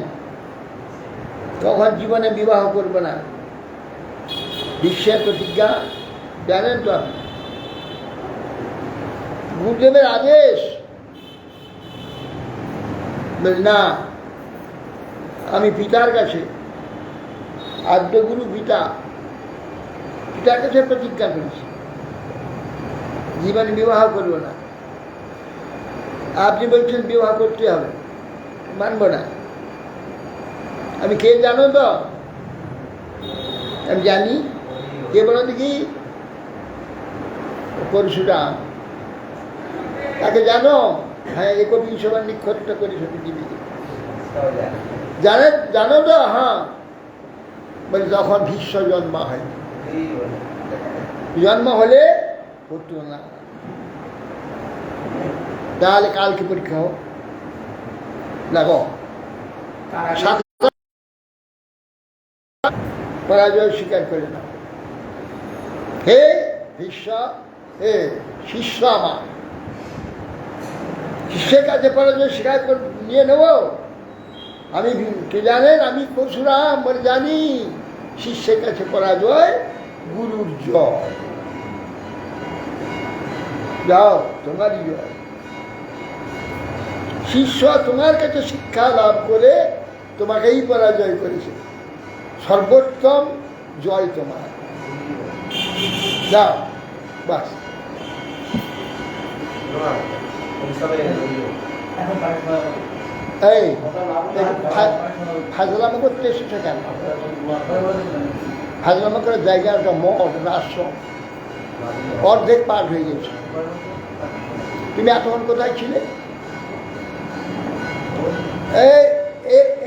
তখন জীবনে বিবাহ করবে না, বিশ্বের প্রতিজ্ঞা জানেন তো আপনি। গুরুদেবের আদেশ, না, আমি পিতার কাছে, আদ্যগুরু পিতার কাছে প্রতিজ্ঞা করেছি, জীবনে বিবাহ করব না। আপনি বলছেন বিবাহ করতে হবে, মানব না। আমি কে জানো তো? আমি জানি। কে বলো দেখি? পরশুরাম। তাকে জানো? হ্যাঁ, একবিংশবার নিক্ষত্র করি পৃথিবীতে। জানো তো? হ্যাঁ, বলে যখন ভীষ্ম জন্ম হয়, জন্ম হলে পুত্র না, তাহলে কালকে পরীক্ষা হোক, দেখো পরাজয় স্বীকার করে না। হে ভীষ্ম, হে শিষ্য আমার, শিষ্যের কাছে পরাজয় স্বীকার করে নিয়ে নেব আমি? কে জানেন আমি পরশুরাম বলে জানি, শিষ্যের কাছে পরাজয় গুরুর জয়। যাও, তোমারই জয়। শিষ্য তোমার কাছে শিক্ষা লাভ করে তোমাকেই পরাজয় করেছে, সর্বোত্তম জয় তোমার। যাও, বাস। এই ফাজলামা করতে এসেছে কেন? ফাজলামা করার জায়গাটা মঠ, আশ্রম অর্ধেক পার হয়ে গেছে। তুমি এতক্ষণ কোথায় ছিলে?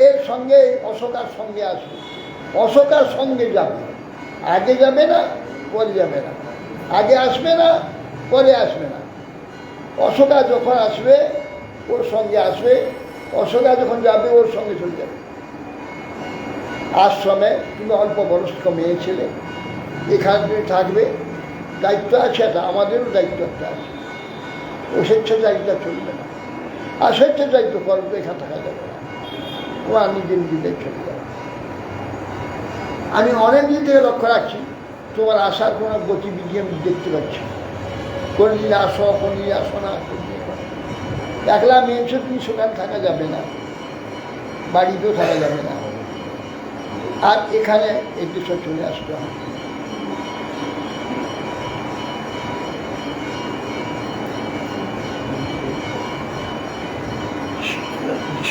এর সঙ্গে অশোকার সঙ্গে আসবে, অশোকার সঙ্গে যাবে, আগে যাবে না, পরে যাবে না, আগে আসবে না, পরে আসবে না। অশোকা যখন আসবে ওর সঙ্গে আসবে, অশোকা যখন যাবে ওর সঙ্গে চলে যাবে। আশ্রমে তুমি অল্প বয়স্ক মেয়ে ছেলে, এখানে থাকবে, দায়িত্ব আছে একটা, আমাদেরও দায়িত্ব একটা আছে। ও স্বেচ্ছাচারিতা চলবে না, আর স্বেচ্ছাচারিত করবে, এখানে থাকা যাবে না, ও আমি দিন দিনে চলে যাবে। আমি অনেক দিন থেকে লক্ষ্য রাখছি, তোমার আসার কোনো গতিবিধি আমি দেখতে পাচ্ছি। কোনদিন আসো, কোনদিন আসো না, একলা মেয়েছো, তুমি সেখানে থাকা যাবে না, বাড়িতেও থাকা যাবে না, আর এখানে একটু চলে আসতে হবে।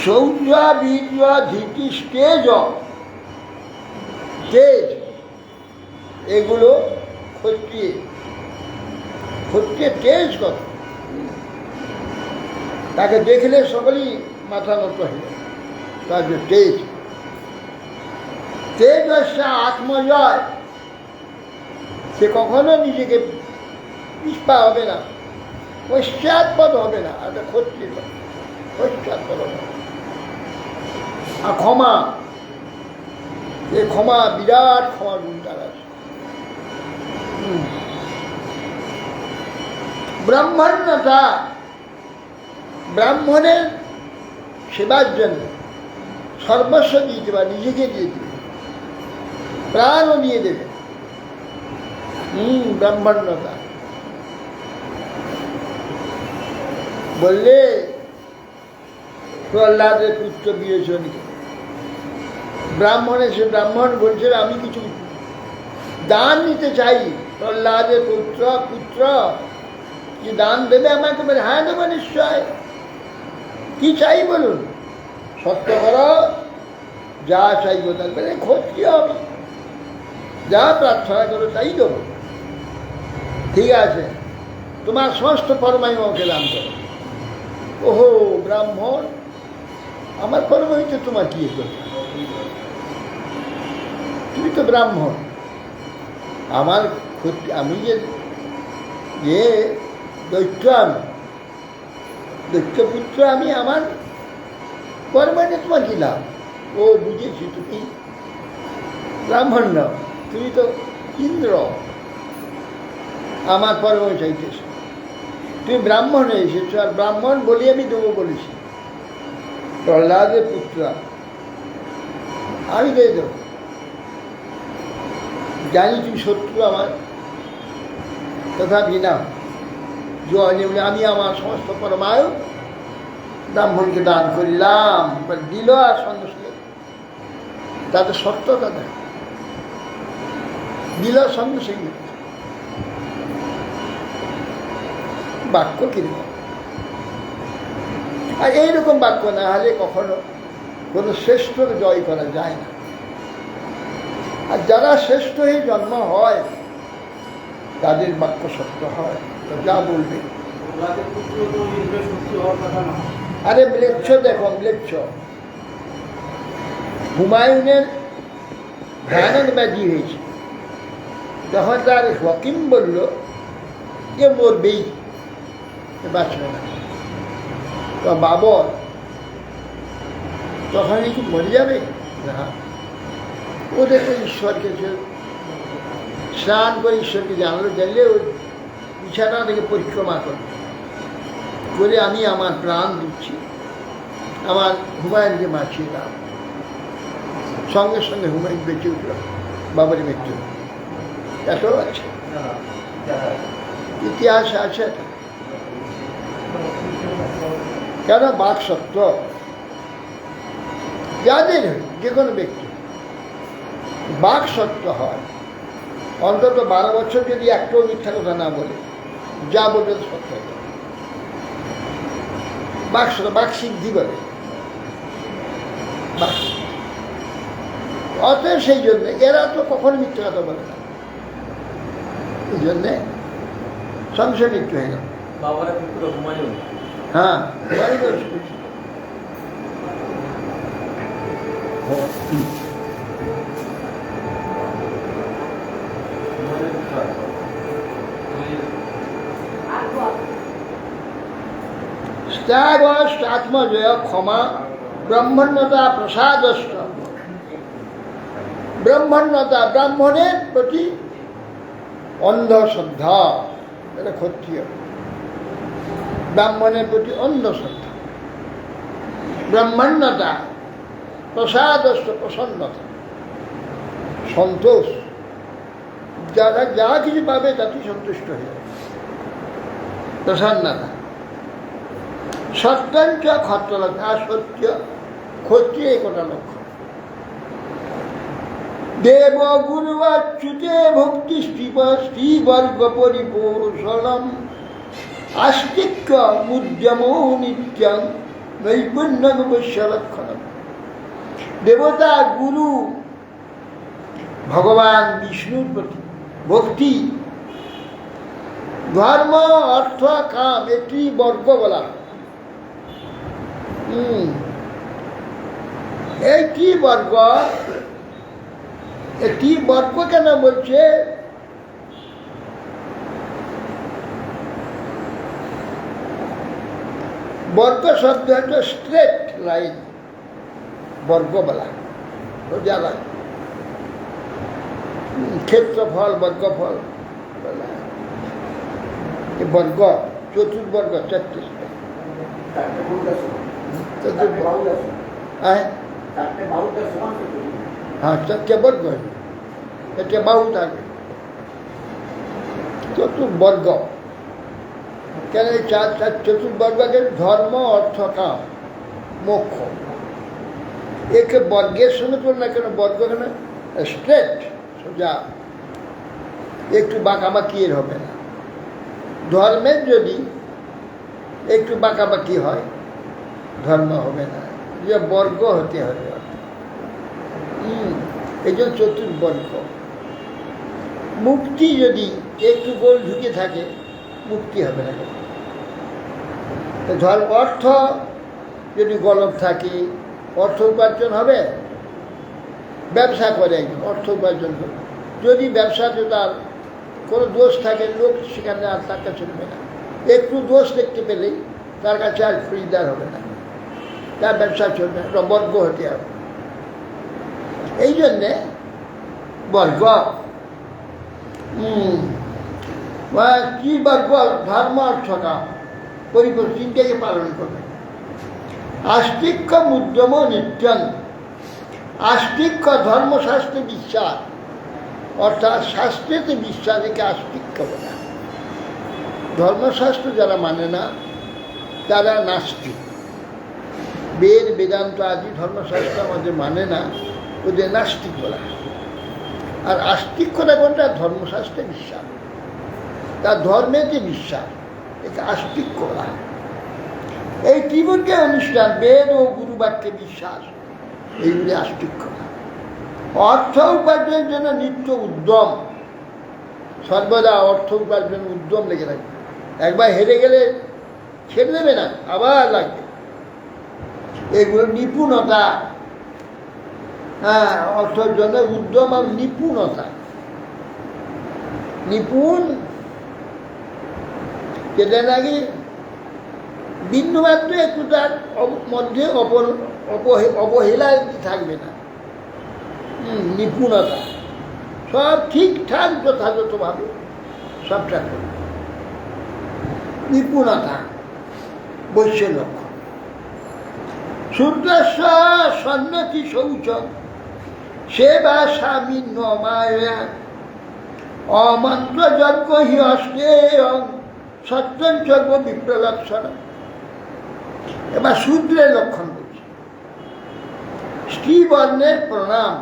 শৌর্য, বীর্য, ধীতি, তেজ, তেজ, এগুলো ক্ষত্রিয়। ক্ষত্রিয় তেজ কত, তাকে দেখলে সকলেই মাথা নত হয়ে, তার যে তেজ। তেজ হচ্ছে আত্মজয়, সে কখনো নিজেকে পিছপা হবে না, পশ্চাৎপদ হবে না, একটা ক্ষত্রিয় পশ্চাৎপদ হবে না। আর ক্ষমা, এই ক্ষমা বিরাট ক্ষমা গুণ তার আছে। ব্রাহ্মণ্যতা, ব্রাহ্মণের সেবার জন্য সর্বস্ব দিয়ে দেবে, নিজেকে দিয়ে দেবে, প্রাণও দিয়ে দেবে। ব্রাহ্মণ্যতা বললে প্রহ্লাদের পুত্র বিয়োজনকে ব্রাহ্মণের, সে ব্রাহ্মণ বলছে আমি কিছু দান নিতে চাই। প্রহ্লাদের পুত্র কি দান দেবে আমাকে? বলে হ্যাঁ দেবো নিশ্চয়। কি চাই বলুন? সত্য করো, যা চাইব তার বলে ক্ষত্রিয় আমি, যা প্রার্থনা করো তাই দেবো। ঠিক আছে, তোমার সমস্ত পরমায়ু আমাকে দান করো। ওহো ব্রাহ্মণ, আমার পরমায়ুতে তোমার কি করবে? তুমি তো ব্রাহ্মণ, আমার আমি যে দৈত্য, আমি দৈত্যপুত্র, আমি আমার পরমায়ুতে তোমার কি লাভ? ও বুঝেছি, তুমি ব্রাহ্মণ নাও, তুমি তো ইন্দ্র, আমার পরমায়ু চাইতেছ। তুমি ব্রাহ্মণে এসেছো, আর ব্রাহ্মণ বলি আমি দেবো বলেছি। প্রহ্লাদের পুত্র আমি দিয়ে দেবো, জানি তুমি শত্রু আমার, তথাপি না জয় বলে আমি আমার সমস্ত পরমায়ু ব্রাহ্মণকে দান করিলাম। দিল, আর সঙ্গে সঙ্গে তাদের সত্যতা দেয়, দিল সঙ্গে সঙ্গে। বাক্য কিরকম? আর এইরকম বাক্য না হলে কখনো কোনো শ্রেষ্ঠকে জয় করা যায় না। আর যারা শ্রেষ্ঠ হয়ে জন্ম হয় তাদের বাক্য সত্য হয়, তো যা বলবে ওনাকে পুত্র তো নির্দেশ সত্যি হওয়ার কথা না। আরে ম্লেচ্ছ দেখো, ম্লেচ্ছ। হুমায়ুনের ভয়ানক ব্যাধি হয়েছে, তখন তার হকিম বলল যে মরবেই, বাঁচবে না। তো বাবর তখন কি মরে যাবে না, ও দেখো ঈশ্বরকে স্নান করে ঈশ্বরকে জানলো, জানলে ওই বিছানা থেকে পরিক্রমা করে আমি আমার প্রাণ দিচ্ছি, আমার হুমায়ুনকে বাঁচিয়ে দাও। সঙ্গে সঙ্গে হুমায়ুন বেঁচে উঠল, বাবারের মৃত্যু। এটাও আছে, ইতিহাসে আছে এটা। কেন বাক সত্য যাদের যে কোনো ব্যক্তি বাক সত্য হয়, অন্তত 12 বছর যদি একটাও মিথ্যা কথা না বলে, যা বলবে সত্য হয়ে যাবে। বাক সত্য, বাক সিদ্ধি বলে, বাক। অতএব সেই জন্য এরা তো কখনো মিথ্যা কথা বলে না, এই জন্যে সংশয় মৃত্যু হয়ে গেল। বাবারা পুত্র হুমায়ুন। হ্যাঁ, ত্যাগ আত্মজয় ক্ষমা ব্রহ্মণ্যতা প্রসাদস্ত। ব্রহ্মণ্যতা, ব্রাহ্মণের প্রতি অন্ধ শ্রদ্ধা, এটা ক্ষত্রিয়। ব্রাহ্মণের প্রতি অন্ধ শ্রদ্ধা। ব্রহ্মণ্যতা প্রসাদস্ত, প্রসন্নতা, সন্তোষ। যারা যা কিছু পাবে তাতেই সন্তুষ্ট হয়ে যাবে, প্রসন্নতা। সত্যাঞ্চ ক্ষত্রলক্ষ্য, আর সত্য ক্ষত্রিয় একটা লক্ষ্য। দেব গুরুচ্যুতে ভক্তি শ্রীবর্গ পরিপোষণম আস্তিক্য মুদ্যমো নিত্যং নৈপুণ্যবশ্যলক্ষণম। দেবতা, গুরু, ভগবান বিষ্ণুর প্রতি ভক্তি, ধর্ম, অর্থ, কাম, এটি বর্গ বলা। এইটি বর্গ, এটি বর্গ কেন বলছে? বর্গ শব্দ একটা স্ট্রেট লাইন, বর্গ বলা, সোজা লাইন। ক্ষেত্রফল, বর্গফল বলা। বর্গ, চতুর্বর্গ, 33। হ্যাঁ, 4টে বর্গ, একটা বাহু থাকে, চতুর্বর্গ। কেন এই চতুর্বর্গকে ধর্ম, অর্থ, কাম, মোক্ষ, একে বর্গের সঙ্গে তুলনা কেন? বর্গ কেন স্ট্রেট, সোজা, একটু বাঁকাবাকি এর হবে না। ধর্মের যদি একটু বাঁকাবাকি হয়, ধর্ম হবে না, যে বর্গ হতে হবে। এই জন্য চতুর্বর্গ। মুক্তি যদি একটু গোল ঝুঁকে থাকে, মুক্তি হবে না। ধর্ম, অর্থ যদি গলদ থাকে, অর্থ উপার্জন হবে। ব্যবসা করে একজন, অর্থ উপার্জন করে। যদি ব্যবসাতে তার কোনো দোষ থাকে, লোক সেখানে আর তার কাছে চলবে না। একটু দোষ দেখতে পেলেই তার কাছে আর খরিদ্দার হবে না, তার ব্যবসা চলবে না, বর্গ হতে হবে। এই জন্যে বর্গ। কি বর্গ? ধর্ম, অর্থ, কাম, পরিপূর্ণ তিনটাকে পালন করবে। আস্তিক্য মুদ্যম নিত্যং। আস্তিক্য ধর্মশাস্ত্রে বিশ্বাস, অর্থাৎ শাস্ত্রেতে বিশ্বাস, একে আস্তিক্য বলা। ধর্মশাস্ত্র যারা মানে না তারা নাস্তিক। বেদ, বেদান্ত আদি ধর্মশাস্ত্র আমাদের মানে না, ওদের নাস্তিক বলা। আর আস্তিক্যটা কোনটা? ধর্মশাস্ত্রে বিশ্বাস, তার ধর্মেতে বিশ্বাস, একে আস্তিক্য বলা। এই ত্রিবর্গের অনুষ্ঠান, বেদ ও গুরুবাক্যে বিশ্বাস, এইগুলি আস্তিক্য। অর্থ উপার্জনের জন্য নিত্য উদ্যম, সর্বদা অর্থ উপার্জনের উদ্যম লেগে থাকবে। একবার হেরে গেলে ছেড়ে দেবে না, আবার লাগবে। এগুলো নিপুণতা, হ্যাঁ, অর্থের জন্য উদ্যম আর নিপুণতা। নিপুণ যেটা নাকি বিন্দুমাত্র একটু তার মধ্যে অবহেলা থাকবে না। নিপুণতা, সব ঠিকঠাক যথাযথভাবে সবটা করবে। নিপুণতা বৈশ্য লক্ষণ। শূদ্রস্য সন্ন্যতি শৌচ সেবা স্বামী নমায়া অমন্ত্র যজ্ঞ হি অস্তে সত্যঞ্চর্য বিপ্রলক্ষণ। এবার শূদ্রের লক্ষণ বলছে। স্ত্রী বর্ণের প্রণাম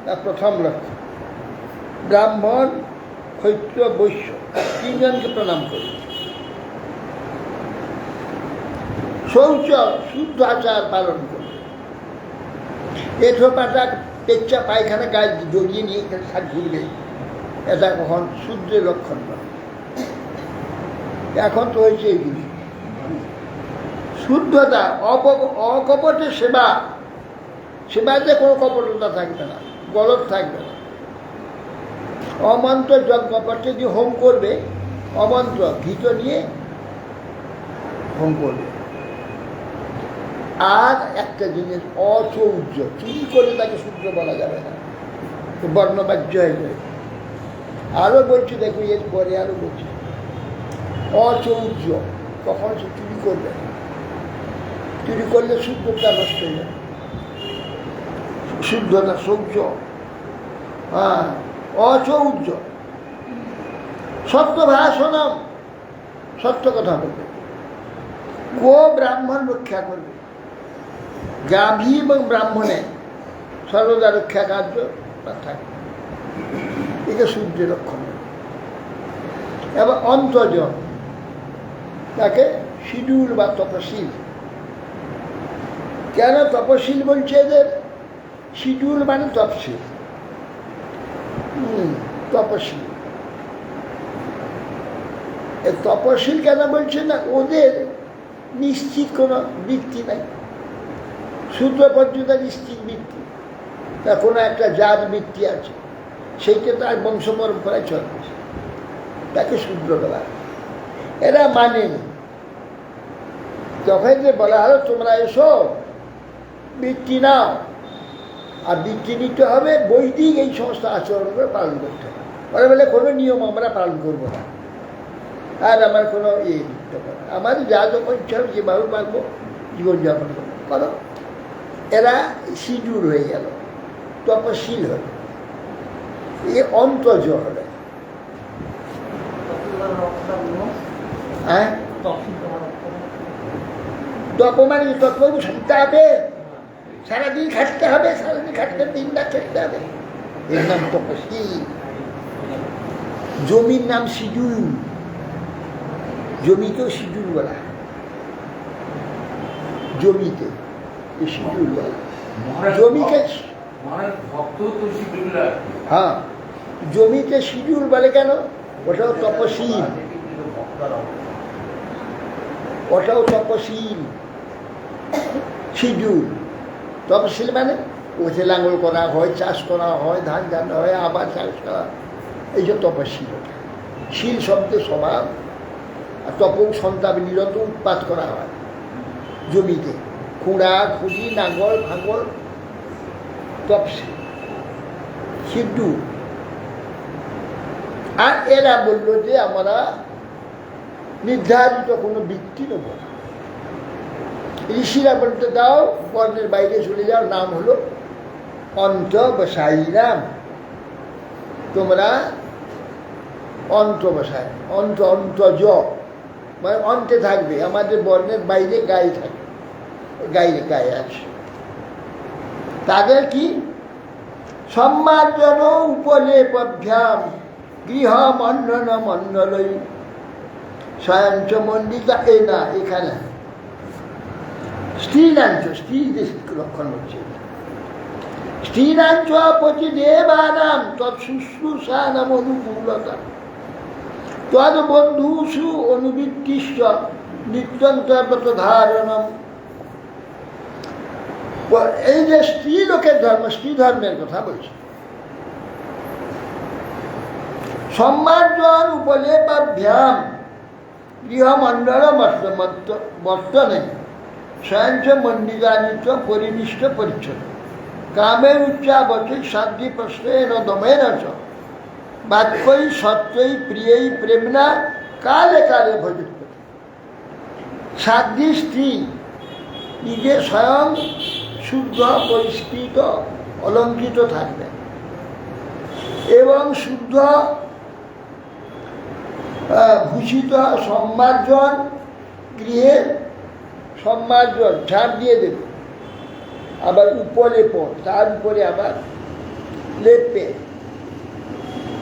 তার প্রথম লক্ষণ। ব্রাহ্মণ, ক্ষত্র, বৈশ্য তিনজনকে প্রণাম করি। শৌচ, শুদ্ধ আচার পালন করবে। এঠো পাটা পেচ্চা পায়খানা গায়ে জড়িয়ে নিয়ে শাক ঘুরবে, এটা কখন শূদ্রের লক্ষণ নয়। এখন তো হয়েছে এইগুলি। শুদ্ধতা, অকপটে সেবা, সেবাতে কোনো কপটতা থাকবে না, গলত থাকবে না। অমন্ত্র যজ্ঞ, যদি হোম করবে অমন্ত্র ঘিত নিয়ে হোম করবে। আর একটা জিনিস, অচৌর্য, চুরি করে তাকে শূদ্র বলা যাবে না, বর্ণবাহ্য হয়ে যাবে। আরো বলছি, দেখো এর পরে আরো বলছি, অচৌর্য, কখন সে চুরি করবে না। চুরি করলে শুদ্ধতা নষ্ট হয়ে যাবে। শুদ্ধতা, শৌচ, হ্যাঁ, অচৌর্য। সত্য ভাষণম, সত্য কথা বলবে। কো ব্রাহ্মণ রক্ষা করবে, গাভী এবং ব্রাহ্মণে সর্বদা রক্ষা কার্য থাকে। এটা সূর্যের লক্ষণ। এবার অন্তর্জ, তাকে শিডিউল বা তপশীল। কেন তপশীল বলছে এদের? শিডিউল মানে তপশীল, তপশীল। তপশীল কেন বলছে না? ওদের নিশ্চিত কোনো বৃত্তি নাই, সূত্র পর্যন্ত নিশ্চিত বৃত্তি, তার কোনো একটা জাত বৃত্তি আছে, সেইটা তার বংশ পরম্পরায় চলছে, তাকে শূদ্র বলা। এরা মানেনি। যখন যে বলা হলো তোমরা এসো বৃত্তি নাও, আর বৃত্তি নিতে হবে বৈদিক এই সমস্ত আচরণগুলো পালন করতে হবে। ওরা বলে কোনো নিয়ম আমরা পালন করবো না, আর আমার কোনো ইয়ে দিতে পারে, আমার যা যখন ইচ্ছা হবে যেভাবে পারবো জীবনযাপন করবো, করো। এরা শিডিউল হয়ে গেল, তপশীল হল, এ অন্তর্জ হবে। হ্যাঁ, তপ মানে তত্ত্ব শুনতে হবে, সারাদিন খাটতে হবে, সারাদিন খাটতে দিনটা খেটতে হবে, এর নাম তপশীল। জমির নাম শিডিউল, জমিতেও শিডিউল বলা, জমিতে শিডিউল বলা, জমিকে, হ্যাঁ, জমিতে শিডিউল বলে কেন? ওটাও তপশীল, ওটাও তপশীল, শিডিউল। তপশীল মানে ওতে লাঙ্গল করা হয়, চাষ করা হয়, ধান জানা হয়, আবার চাষ করা, এই যে তপশীল। শীল শব্দের স্বভাব, আর তপ সন্তাপ নিরত উৎপাত করা হয় জমিতে, খুঁড়া খুঁড়ি, নাঙ্গল ফাঙ্গল, তপশীল, শিডিউল। আর এরা বলল যে আমরা নির্ধারিত কোনো বৃত্তি নেব না। ঋষিরা বলতে দাও, বর্ণের বাইরে চলে যাও, নাম হলো অন্তবসায়ী নাম। তোমরা অন্তবসায়, অন্তজ মানে অন্তে থাকবে, আমাদের বর্ণের বাইরে গায়ে থাকবে, গায়ে আছে। তাদের কি? সম্মার্জন উপলেপভ্যাম গৃহ মন্ডন মণ্ডলই স্বয়ঞ্চ মন্ডিতা। এ না, এখানে স্ত্রীনাঞ্চ, স্ত্রীদের লক্ষণ হচ্ছে। স্ত্রীনাঞ্চ পচি দেবানাম তৎশুশ্রূষানাম অনুকূলতা। তদ বন্ধুষু অনুবৃত্তিশ্চ নিত্যন্তর্গত ধারণম। এই যে স্ত্রী লোকের ধর্ম, স্ত্রী ধর্মের কথা বলছে। সম্মার্জন উপলেপাভ্যাম গৃহমণ্ডল বর্তনে স্বয়ঞ্চ মন্দিরানিত পরিনিষ্ঠ পরিচ্ছন্ন কামের উচ্চাবচৈ সাধ্যি প্রশ্রেণ দমেন চ বাক্যই সত্যই প্রিয়ই প্রেমনা কালে কালে ভজিত। সাধ্যি স্ত্রী নিজে স্বয়ং শুদ্ধ পরিষ্কৃত অলঙ্কৃত থাকবে এবং শুদ্ধ ভূষিত সম্মার্জন, গৃহের সম্মার্জন ঝাড় দিয়ে দেবে, আবার উপলেপন, তার উপরে আবার লেপে,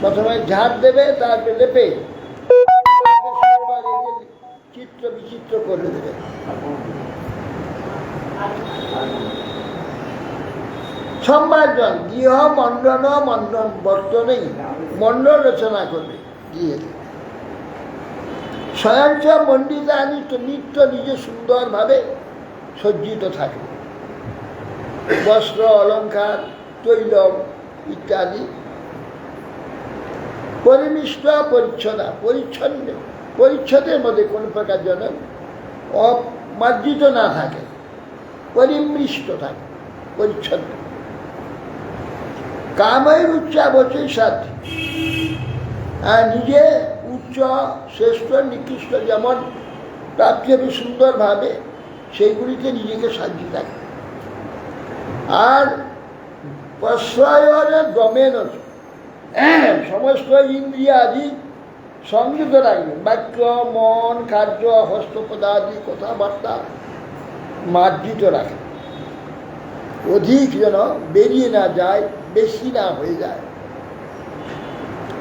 প্রথমে ঝাড় দেবে, তারপরে লেপে চিত্র বিচিত্র করে দেবে। সম্মার্জন গৃহ মণ্ডন বর্তনেই মণ্ডল রচনা করবে গিয়ে স্বয়ঞ্চ মন্ডিতানি নিত্য নিজে সুন্দরভাবে সজ্জিত থাকবে, বস্ত্র অলঙ্কার তৈলম ইত্যাদি পরিমিষ্ট পরিচ্ছদা পরিচ্ছদের মধ্যে কোন প্রকার যেন অমার্জিত না থাকে, পরিমৃষ্ট থাকে, পরিচ্ছন্ন। কামের উচ্চাবচৈ সাধ্যি, আর নিজে উচ্চ শ্রেষ্ঠ নিকৃষ্ট যেমন প্রাপ্তি হবে সুন্দরভাবে সেইগুলিতে নিজেকে সাজি থাকে। আর প্রশ্রয়ের দমেন সমস্ত ইন্দ্রিয় আদি সংযত রাখবে, বাক্য মন কার্য হস্তপদাদি কথাবার্তা মার্জিত রাখে, অধিক যেন বেরিয়ে না যায়, বেশি না হয়ে যায়।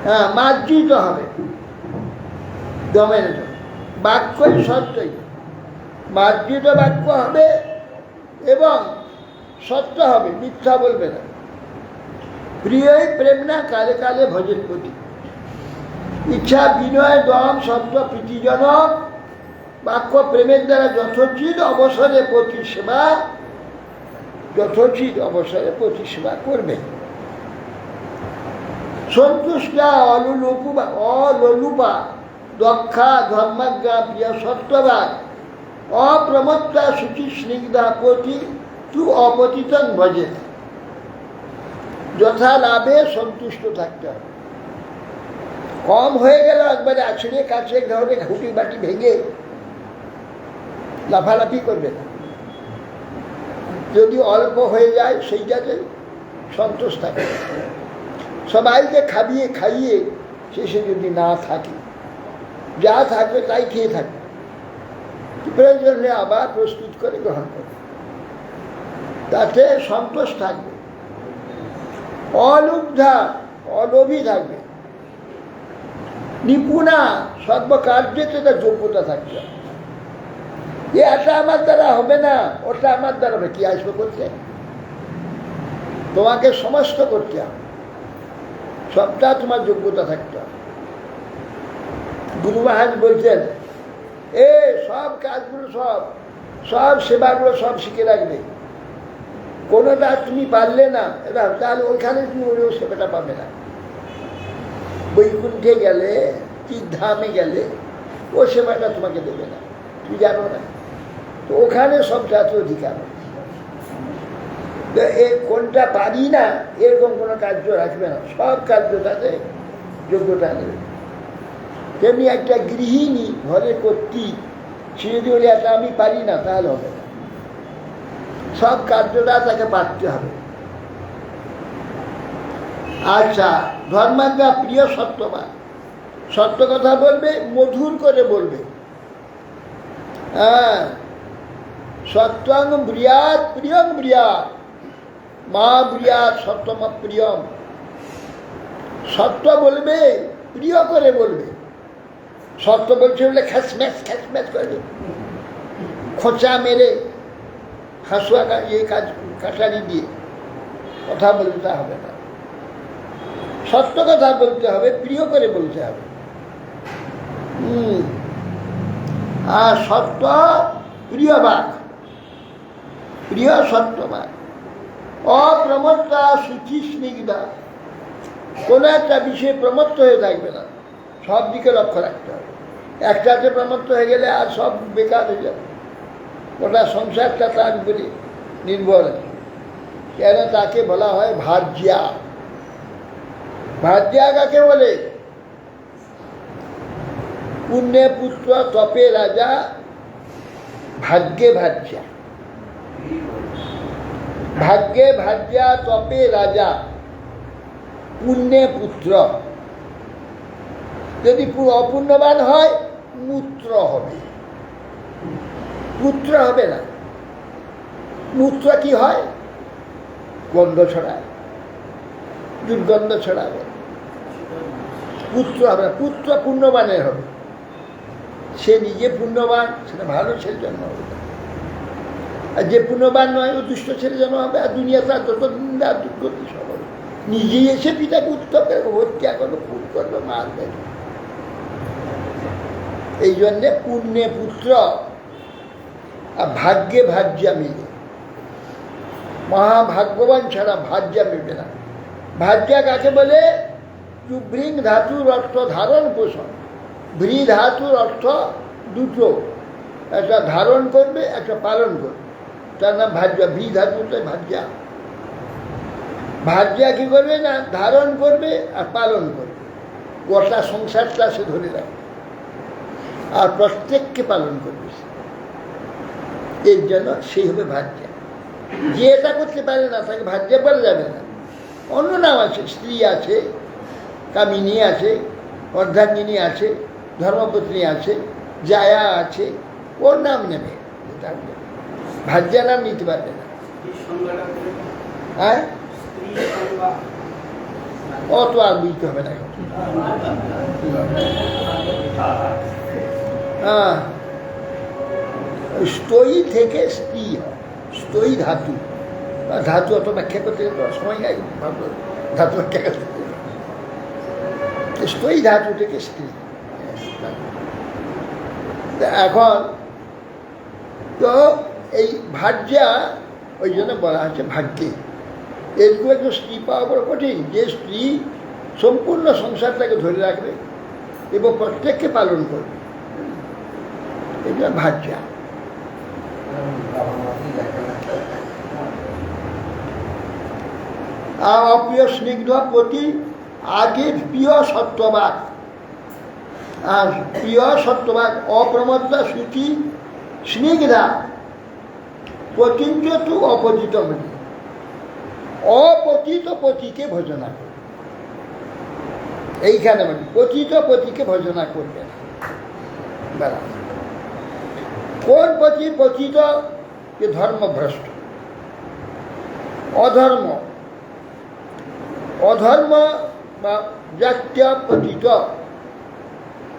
হ্যাঁ, মার্জিত হবে দমেন। বাক্যই সত্যই, মার্জিত বাক্য হবে এবং সত্য হবে, মিথ্যা বলবে না। প্রিয়ই প্রেম না কালে কালে ভজেন প্রতি, ইচ্ছা বিনয় দম শব্দ প্রীতিজনক বাক্য প্রেমের দ্বারা যথোচিত অবসরে প্রতি সেবা, যথোচিত অবসরে প্রতি সেবা করবে। সন্তুষ্টা অললুপা দক্ষা ধর্মাজ্ঞা প্রিয় সত্যবাদ অপ্রমত্তা শুচি স্নিগ্ধা প্রতি তু অপতিতং ভজে। যথা লাভে সন্তুষ্ট থাকতে হবে। কম হয়ে গেল একবারে আছড়ে কাছে ধরে ঘুটি বাটি ভেঙে লাফালাফি করবে না। যদি অল্প হয়ে যায় সেইটাতে সন্তোষ থাকে। সবাইকে খাইয়ে শেষে যদি না থাকে, যা থাকবে তাই খেয়ে থাকবে, প্রয়োজনে আবার প্রস্তুত করে গ্রহণ করবে, তাতে সন্তোষ থাকবে। অলুব্ধা অলোভী থাকবে। নিপুণা সর্বকার্যেতে তার যোগ্যতা থাকবে। এটা আমার দ্বারা হবে না, ওটা আমার দ্বারা হবে, কি আসবে করতে? তোমাকে সমস্ত করতে হবে, সবটা তোমার যোগ্যতা থাকতে হবে। গুরু মহারাজ বলছেন সব কাজগুলো সব সেবাগুলো সব শিখে রাখবে, কোনোটা তুমি পারলে না তাহলে ওইখানে তুমি ওই সেবাটা পাবে না। বৈকুণ্ঠে গেলে কি ধামে গেলে ও সেবাটা তোমাকে দেবে না, তুমি জানো না, তো ওখানে সবটাতে অধিকার। কোনটা পারি না এরকম কোনো কার্য রাখবে না, সব কার্যটাতে যোগ্যতা নেবে। তেমনি একটা গৃহিণী ঘরে কর্তী, সে যদি বলে এটা আমি পারি না তাহলে হবে না, সব কার্যটা তাকে পারতে হবে। আচ্ছা, ধর্মাজ্ঞা প্রিয় সত্যবান, সত্য কথা বলবে, মধুর করে বলবে। হ্যাঁ, সত্যং ব্রিয়াত প্রিয়ং ব্রিয়াত মা ব্রিয়াত সত্যম প্রিয়ম। সত্য বলবে, প্রিয় করে বলবে। সত্য বলছে বলে খ্যাসম্যাস করবে, খোঁচা মেরে হাসুয়া কাটারি দিয়ে কথা বলতে হবে না, সত্য কথা বলতে হবে, প্রিয় করে বলতে হবে। আর সত্য প্রিয় বাক, প্রিয় সত্য বাক, অপ্রমত্তা সুচি স্নিগ্ধা, কোনো একটা বিষয়ে প্রমত্ত হয়ে থাকবে না, সব দিকে লক্ষ্য রাখতে হবে। একটাতে প্রমত্ত হয়ে গেলে আর সব বেকার হয়ে যাবে, ওটা সংসারটা তার উপরে নির্ভর আছে। কেন তাকে বলা হয় ভার্যা। ভার্যা কাকে বলে? পুণ্যে পুত্র তপে রাজা, ভাগ্যে ভার্যা। ভাগ্যে ভার্যা তপে রাজা, পুণ্যে পুত্র। যদি অপুণ্যবান হয় মূত্র হবে, পুত্র হবে না। মূত্র কি হয়? গন্ধ ছড়ায়, দুর্গন্ধ ছড়াবে। পুত্র হবে না, পুত্র পুণ্যবানের হবে। সে নিজে পুণ্যবান, সেটা ভালো ছেলে জন্ম হবে। আর যে পুণ্যবান নয় ও দুষ্ট ছেলে জন্ম হবে। আর দুনিয়া তার যত নিন্দা দুর্গতি সব হবে। নিজেই এসে পিতা পুত্রকে হত্যা করলো, খুন করলো, মারবে। এই জন্যে পুণ্যে পুত্র আর ভাগ্যে ভার্যা মিলে। মহাভাগ্যবান ছাড়া ভার্যা মিলবে না। ভার্যা কাকে বলে? ভৃং ধাতুর অর্থ ধারণ পোষণ। ভৃ ধাতুর অর্থ দুটো, একটা ধারণ করবে, একটা পালন করবে, তার নাম ভার্যা। ভৃ ধাতুটাই ভার্যা। ভার্যা কি করবে না? ধারণ করবে আর পালন করবে। গোটা সংসারটা সে ধরে রাখবে আর প্রত্যেককে পালন করবে। এর জন্য সেই হবে ভার্যা। যে এটা করতে পারে না তাকে ভার্যা বলা যাবে না। অন্য নাম আছে, স্ত্রী আছে, কামিনী আছে, অর্ধাঙ্গিনী আছে, ধর্মপত্নী আছে, জায়া আছে, ওর নাম নেবে। ভার্যা নাম নিতে পারবে না। হ্যাঁ, অত আর বুঝতে হবে না। হ্যাঁ, স্তয়ী থেকে স্ত্রী হয়। স্তয়ী ধাতু, ধাতু অত ব্যাখ্যা করতে সময় নেই, ধাতু ব্যাখ্যা করতে। স্তয়ী ধাতু থেকে স্ত্রী। এখন তো এই ভার্যা ওই জন্য বলা হচ্ছে ভাগ্যে। এরকম একটু স্ত্রী পাওয়া বড় কঠিন, যে স্ত্রী সম্পূর্ণ সংসারটাকে ধরে রাখবে এবং প্রত্যেককে পালন করবে। এটা ভার্যা। আর অপ্রিয় স্নিগ্ধ প্রতি আগে প্রিয় সত্যবাদ। আর প্রিয় সত্যবাদ অপ্রমত্তা সূচি স্নিগ্ধা পতিঞ্চ তু অপতিত মনি। অপতিত পতিকে ভজনা করবে। এইখানে মানে পতিত পতিকে ভজনা করবে না। বরাবর। কোন পতি? পতিত যে ধর্মভ্রষ্ট, অধর্ম, অধর্ম বা জাতীয় পতিত,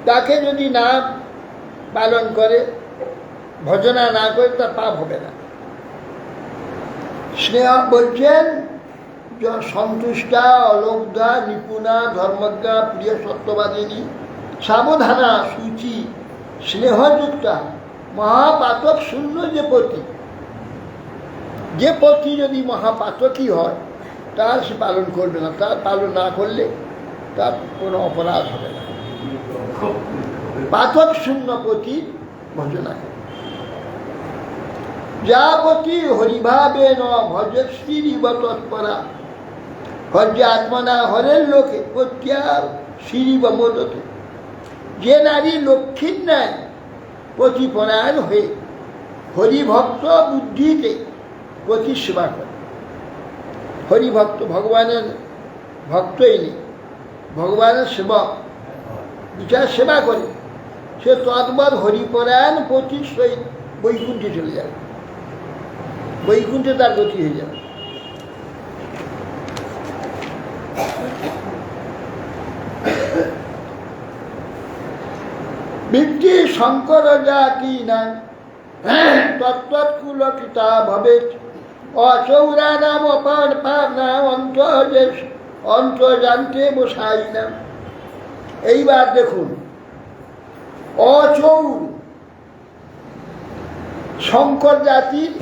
তাকে যদি না পালন করে, ভজনা না করে, তার পাপ হবে না। স্নেহ বলছেন সন্তুষ্টা, অলব্ধা, নিপুণা, ধর্মজ্ঞা, প্রিয় সত্যবাদিনী, সাবধানা, সূচি, স্নেহযুক্তা, মহাপাতক শূন্য যে পতি। যে পতি যদি মহাপাতকই হয় তার সে পালন করবে না। তার পালন না করলে তার কোনো অপরাধ হবে না। পাতক শূন্য পতি ভজনা করে। যা পতি হরিভাবে ন ভজশ্রী তৎপরা, হর্যে আত্মনা হরের লোকে প্রত্যার শ্রীব মোদতে। যে নারী লক্ষ্মীর ন্যায় পতিপরায়ণ হয়ে হরিভক্ত বুদ্ধিতে পতি সেবা করে। হরিভক্ত, ভগবানের ভক্তই নেই, ভগবানের সেবক, বিচার সেবা করে, সে তৎবৎ হরিপরায়ণ পতির সহিত বৈকুণ্ঠে চলে যাবে। বৈকুণ্ঠে তার গতি হয়ে যাবে। বৃত্তি শঙ্কর যা কি না তত্ত্বৎকুলকিতা ভবে, অচৌরা নাম অপার পাপ নাম অন্তর্জানতে বসাই নাম। এইবার দেখুন, অচৌর শঙ্কর জাতির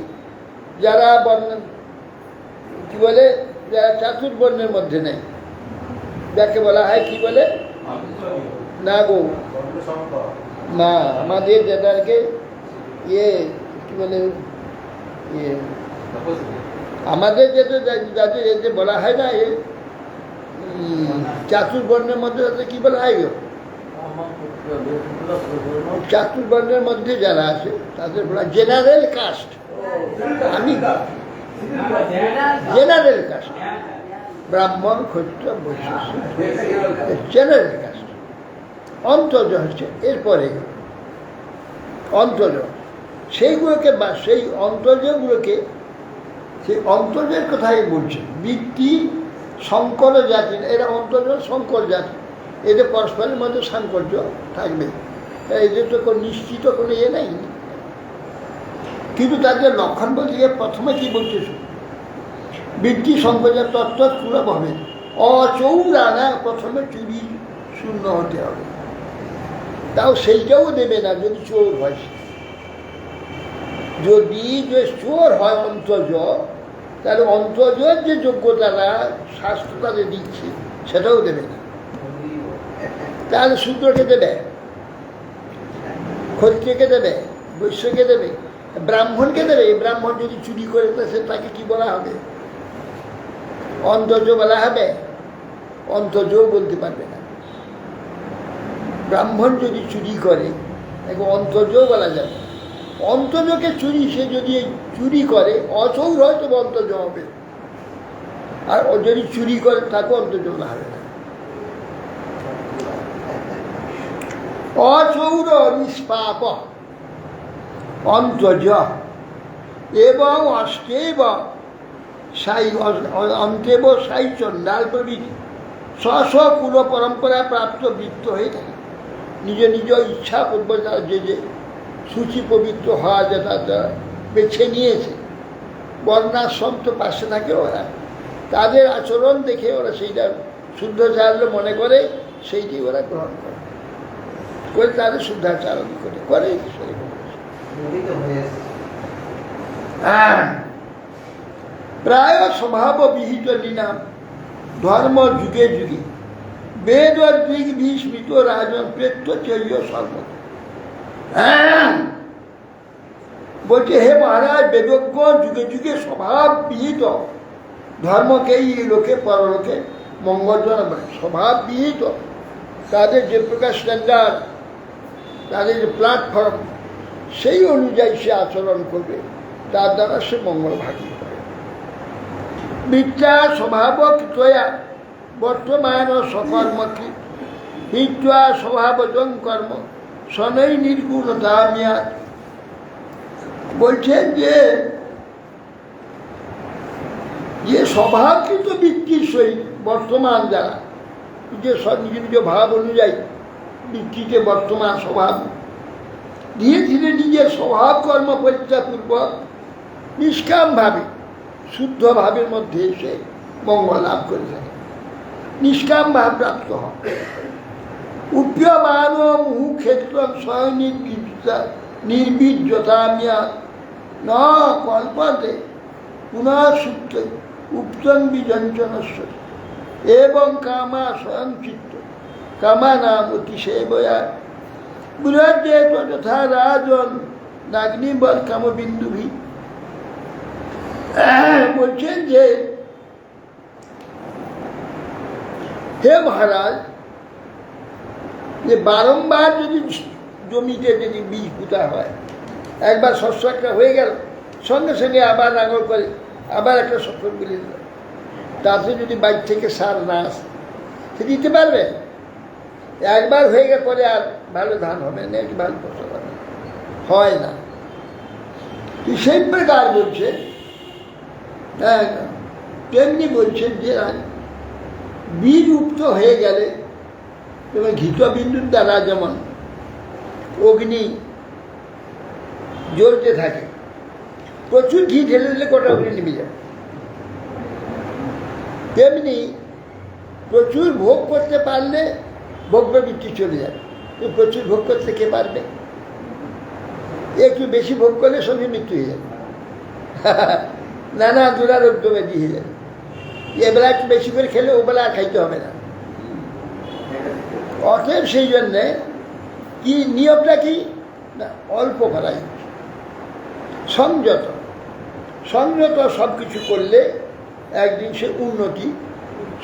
যারা বর্ণ কি বলে, যারা চাতুর্বর্ণের মধ্যে নেই, যাকে বলা হয় কি বলে, না গো না, আমাদের যাদেরকে ইয়ে কি বলে, ইয়ে আমাদের যেটা যাদের এতে বলা হয় না, এ চাতুর্বর্ণের মধ্যে কি বলা হয় গো, চাতুর্বর্ণের মধ্যে যারা আছে তাদের বলা জেনারেল কাস্ট। আমি জেনারেল কাস্ট, ব্রাহ্মণ ক্ষত্রিয় বৈশ্য জেনারেল কাস্ট। অন্তর্জ হচ্ছে এরপরে অন্তর্জ, সেইগুলোকে বা সেই অন্তর্জগুলোকে, সেই অন্তর্জের কথাই বলছে। বৃত্তি শঙ্কর জাতি, এরা অন্তর্জ শঙ্কর জাতি, এদের পরস্পরের মধ্যে সাংকর্য থাকবে, এদের তো কোনো নিশ্চিত কোনো ইয়ে নেই। কিন্তু তাদের লক্ষণ বলতে গিয়ে প্রথমে কি বলছে, বৃত্তি সংকোচের তত্ত্ব পুরো হবে অচৌরানা, প্রথমে চুরি শূন্য হতে হবে। তাও সেইটাও দেবে না যদি চোর হয়। যদি যে চোর হয় অন্তর্জ, তাহলে অন্তর্জের যে যোগ্যতাটা শাস্ত্র তাদের দিচ্ছে সেটাও দেবে না। তাহলে শূদ্রকে দেবে, ক্ষত্রিয়কে দেবে, বৈশ্যকে দেবে, ব্রাহ্মণকে দেবে। ব্রাহ্মণ যদি চুরি করে তাকে কি বলা হবে, অন্তর্জ বলা হবে? অন্তর্জও বলতে পারবে না। ব্রাহ্মণ যদি চুরি করে তাকে অন্তর্জও বলা যাবে। অন্তর্জকে চুরি, সে যদি চুরি করে অচৌর হয়তো অন্তর্জ হবে, আর যদি চুরি করে তাকে অন্তর্জ বলা হবে না। অচৌর নিষ্পাপ অন্তর্জ এবং অষ্টেব সাই অন্তেব সাই চণ্ডাল প্রভৃতি স্ব কুল পরম্পরা প্রাপ্ত বৃত্ত হয়ে থাকে। নিজ নিজ ইচ্ছা পূর্বক যে সূচি পবিত্র হওয়া যেটা বেছে নিয়েছে, বর্ণাশ্রম তো পাশে থাকে, ওরা তাদের আচরণ দেখে ওরা সেইটা শুদ্ধাচার্য মনে করে, সেইটি ওরা গ্রহণ করে, করে তাদের শুদ্ধাচারণ করে। হ্যাঁ, প্রায় স্বভাব বিহিত নিনাম ধর্ম যুগে যুগে বেদ দিক বিস্মৃত রাজন প্রেত্য চৈয় সর্ব। হ্যাঁ বলছে, হে মহারাজ, বেদজ্ঞ যুগে যুগে স্বভাব বিহিত ধর্মকেই লোকে পরলোকে মঙ্গলজন বলে। স্বভাব বিহিত, তাদের যে প্রকার স্ট্যান্ডার্ড, তাদের যে প্ল্যাটফর্ম, সেই অনুযায়ী সে আচরণ করবে, তার দ্বারা সে মঙ্গলভাগী হবে। বিদ্যা স্বভাব ত্বয়া বর্তমান সকর্মকৃত হিত্বা স্বভাবজং কর্ম শনৈ নির্গুণতা মিয়াত। বলছেন যে স্বভাবকৃত বৃত্তির সহিত বর্তমান যারা যে নিজ নিজ ভাব অনুযায়ী বৃত্তিতে বর্তমান স্বভাব ধীরে ধীরে নিজের স্বভাব কর্ম পরিত্যাগপূর্বক নিষ্কাম ভাবে শুদ্ধ ভাবের মধ্যে এসে মঙ্গল লাভ করে থাকে, নিষ্কাম ভাব প্রাপ্ত হয়। উপ্যমান মুহু ক্ষেত্র স্বয়ং নির্বীর্যতামিয়া ন কল্পতে পুনঃ সূত্র উত্তম বিজঞ্চনস্ব এবং কামা স্বয়ং চিত্ত কামা নাম অতিশেবয়া বুড়াদেব যথা রাজন নাগ্নিবল কামবিন্দুভি। বলছেন যে, হে মহারাজ, যে বারংবার যদি জমিতে যদি বীজ পুঁতা হয়, একবার শস্য একটা হয়ে গেল, সঙ্গে সঙ্গে আবার নাঙল করে আবার একটা শস্য বলে দিল, তাতে যদি বাইর থেকে সার না আসে, সে দিতে পারবে? একবার হয়ে গেলে পরে আর ভালো ধান হবে না, কি ভালো ফসল হবে? হয় না। সেই প্রকার বলছে, তেমনি বলছেন যে বীজ উক্ত হয়ে গেলে যেমন ঘৃত বিন্দুর দ্বারা যেমন অগ্নি জ্বলতে থাকে, প্রচুর ঘি ঢেলে দিলে গোটা অগ্নি নেমে যায়, তেমনি প্রচুর ভোগ করতে পারলে ভোগ বৃত্তি চলে যাবে। প্রচুর ভোগ করতে কে পারবে? একটু বেশি ভোগ করলে সঙ্গে মৃত্যু হয়ে যাবে, নানা দুরারোগ্য ব্যাধি হয়ে যাবে। এবেলা একটু বেশি করে খেলে ওবেলা আর খাইতে হবে না। অতএব সেই জন্যে কি নিয়মটা কি না, অল্প করাই সংযত। সংযত সব কিছু করলে একদিন সে উন্নতি,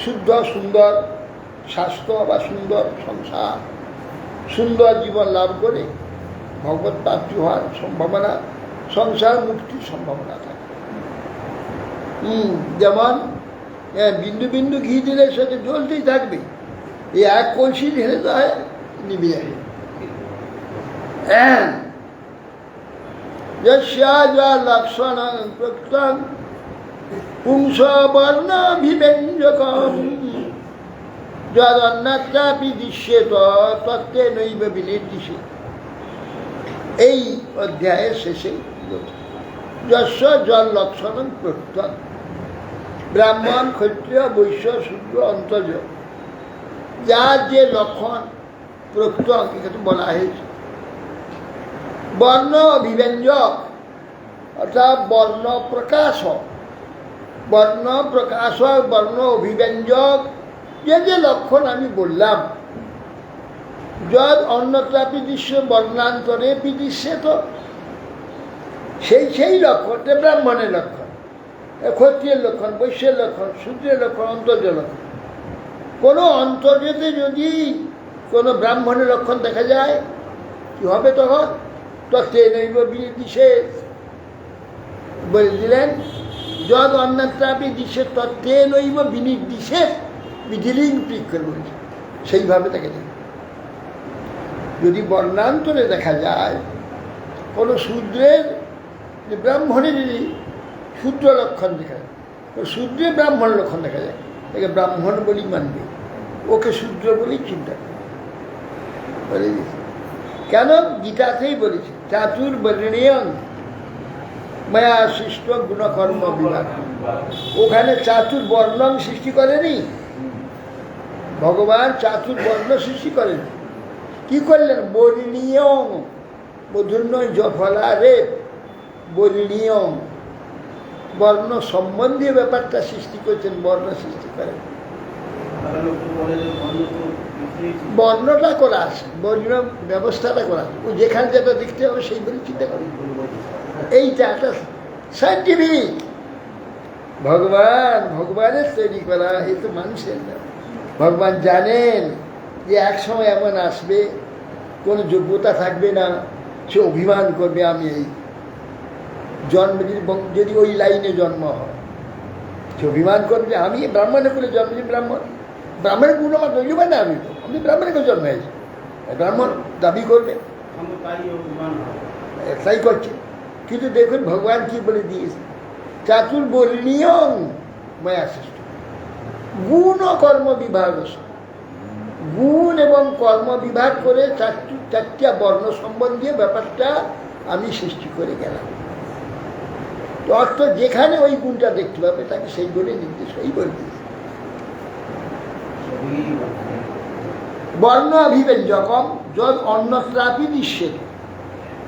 শুদ্ধ সুন্দর স্বাস্থ্য বা সুন্দর সংসার, সুন্দর জীবন লাভ করে ভগবত প্রাপ্তি হওয়ার সম্ভাবনা, সংসার মুক্তির সম্ভাবনা থাকে। যেমন বিন্দু বিন্দু ঘি দিলে সেটা জ্বলতেই থাকবে, এই এক কলসি ঢেলে তো হয় নিভে যাবে। লক্ষণ প্রত্যং পুংস বর্ণাভিব্যঞ্জকম যদন্যত্রাপি দৃশ্যেত তত্ত্বে নৈব বিনির্দিশে। এই অধ্যায়ের শেষে যস্য জল লক্ষণ প্রত্যং, ব্রাহ্মণ ক্ষত্রিয় বৈশ্য শূদ্র অন্তর্জ, যার যে লক্ষণ প্রত্যং এখানে বলা হয়েছে, বর্ণ অভিব্যঞ্জক অর্থাৎ বর্ণ প্রকাশক, বর্ণ প্রকাশক বর্ণ অভিব্যঞ্জক যে যে লক্ষণ আমি বললাম, যদ অন্যত্রাপি দৃশ্য বর্ণান্তরে দৃশ্যে, তো সেই লক্ষণটা ব্রাহ্মণের লক্ষণ, ক্ষত্রিয়ের লক্ষণ, বৈশ্যের লক্ষণ, শূদ্রের লক্ষণ, অন্তর্য লক্ষণ। কোনো অন্তর্যতে যদি কোনো ব্রাহ্মণের লক্ষণ দেখা যায় কি হবে তখন? তত্ত্বে নৈব বিনির্দিশেষ বলে দিলেন, যদ অন্যত্রাপি দৃশ্যে তত্ত্বে নৈব বিনির্দিশেষ, বিধিলিং প্রিক করে বলছে, সেইভাবে তাকে দেখে। যদি বর্ণান্তরে দেখা যায় কোনো শূদ্রের, যে ব্রাহ্মণের যদি শূদ্র লক্ষণ দেখা যায়, শূদ্রের ব্রাহ্মণ লক্ষণ দেখা যায়, তাকে ব্রাহ্মণ বলেই মানবে, ওকে শূদ্র বলেই চিন্তা করবে। বলে দিয়েছে কেন? গীতাতেই বলেছে চাতুর্বর্ণীয় মায়া সৃষ্ট গুণকর্ম বিভাগ। ওখানে চাতুর্বর্ণ সৃষ্টি করেনি ভগবান, চাতুর্বর্ণ সৃষ্টি করেনি। কি করলেন? বর্ণীয়, মধুর্ণ জফলা রে, বর্ণীয় বর্ণ সম্বন্ধীয় ব্যাপারটা সৃষ্টি করেছেন, বর্ণ সৃষ্টি করেন। বর্ণটা করা আছে, বর্ণ ব্যবস্থাটা করা আছে, ও যেখানে যেটা দেখতে হবে সেই বলে চিন্তা করি। এইটা একটা সাইন্টিফিক, ভগবানের তৈরি করা, এই তো মানুষের না। ভগবান জানেন যে এক সময় এমন আসবে কোনো যোগ্যতা থাকবে না, সে অভিমান করবে আমি এই জন্ম, যদি ওই লাইনে জন্ম হয় সে অভিমান করবে আমি ব্রাহ্মণে করে জন্মেছি, ব্রাহ্মণের গুণমান তৈরি না, আমি ব্রাহ্মণের করে জন্ম হয়েছি, ব্রাহ্মণ দাবি করবে, তাই করছে। কিন্তু দেখুন ভগবান কি বলে দিয়েছে, চাতুর্বর্ণীয় মায়া সৃষ্ট, গুণ ও কর্ম বিভাগ, গুণ এবং কর্ম বিভাগ করে চারটা বর্ণ সম্বন্ধীয় ব্যাপারটা আমি সৃষ্টি করে গেলাম। তো অর্থ যেখানে ওই গুণটা দেখতে পাবে তাকে সেই বলে নির্দেশ এই বলে দিয়েছে। বর্ণ অভিব্যঞ্জকম যদ অন্যত্রাপি দৃশ্যেত,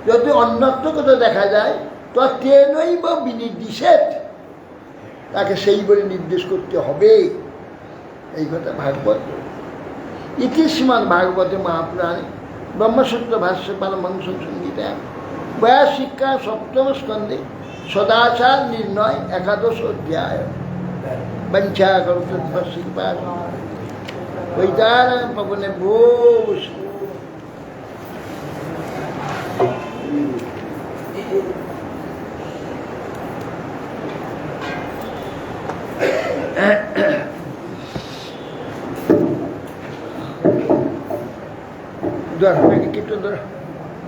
যদি অন্যত্র কোথাও দেখা যায় তত্ত্বেনৈব বিনির্দিশেত, তাকে সেই বলে নির্দেশ করতে হবে। এই কথা ভাগবত। ইতিশ্রীমান ভাগবতে মহাপুরাণে ব্রহ্মসূত্র ভাষ্য পারমাংশ সংগীতা বয়া শিক্ষা সপ্তম স্কন্ধে সদাচার নির্ণয় 11 অধ্যায়। বঞ্চা করুৎপা বৈতার পবনে ভূষ। কীর্তন ধর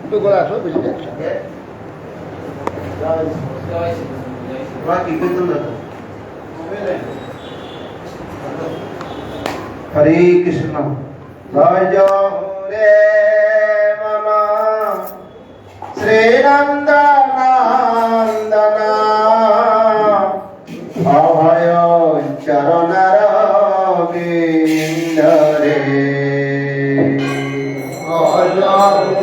তো গলা আসো বুঝে যাচ্ছে। হরে কৃষ্ণ ভজ রে মম শ্রীনন্দনন্দন অভয় চরণর বিন্দরে। Hallelujah.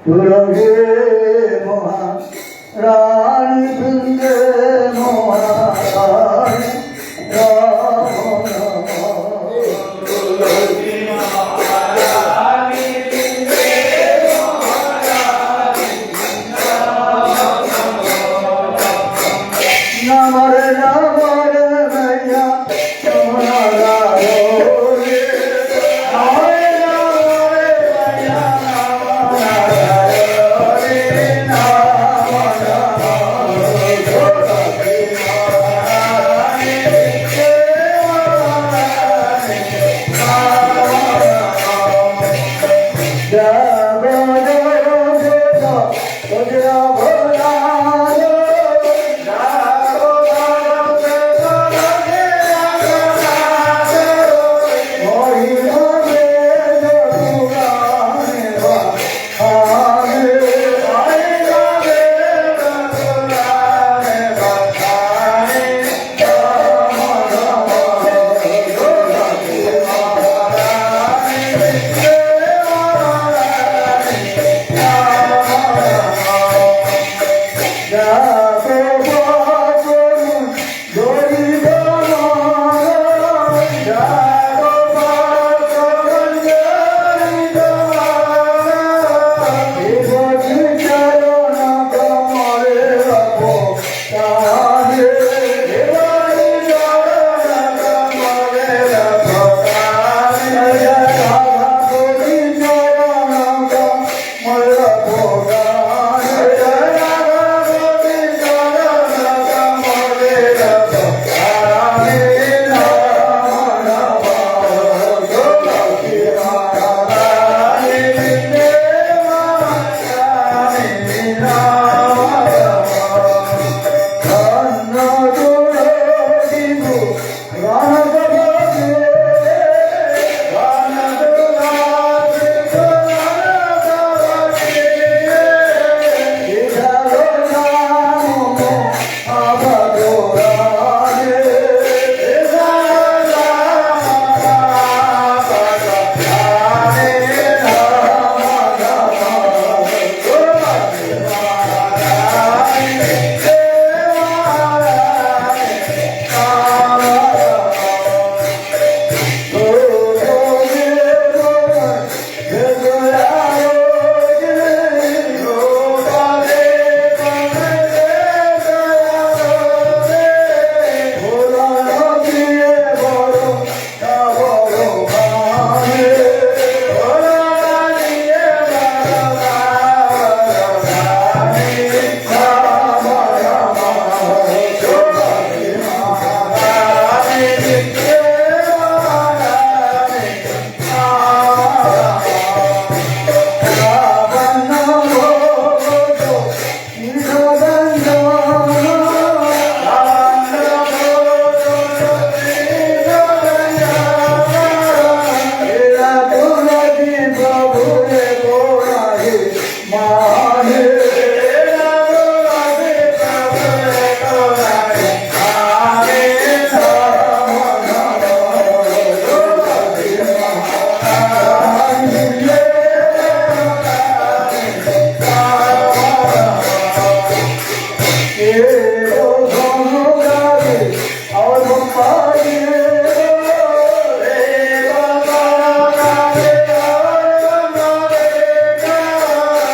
তুলগে মহা রানী বৃন্দে মহারানী রাম নমরে নমরে मैया तुम्हारा रे नमरे नमरे मैया तुम्हारा रे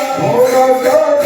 Oh,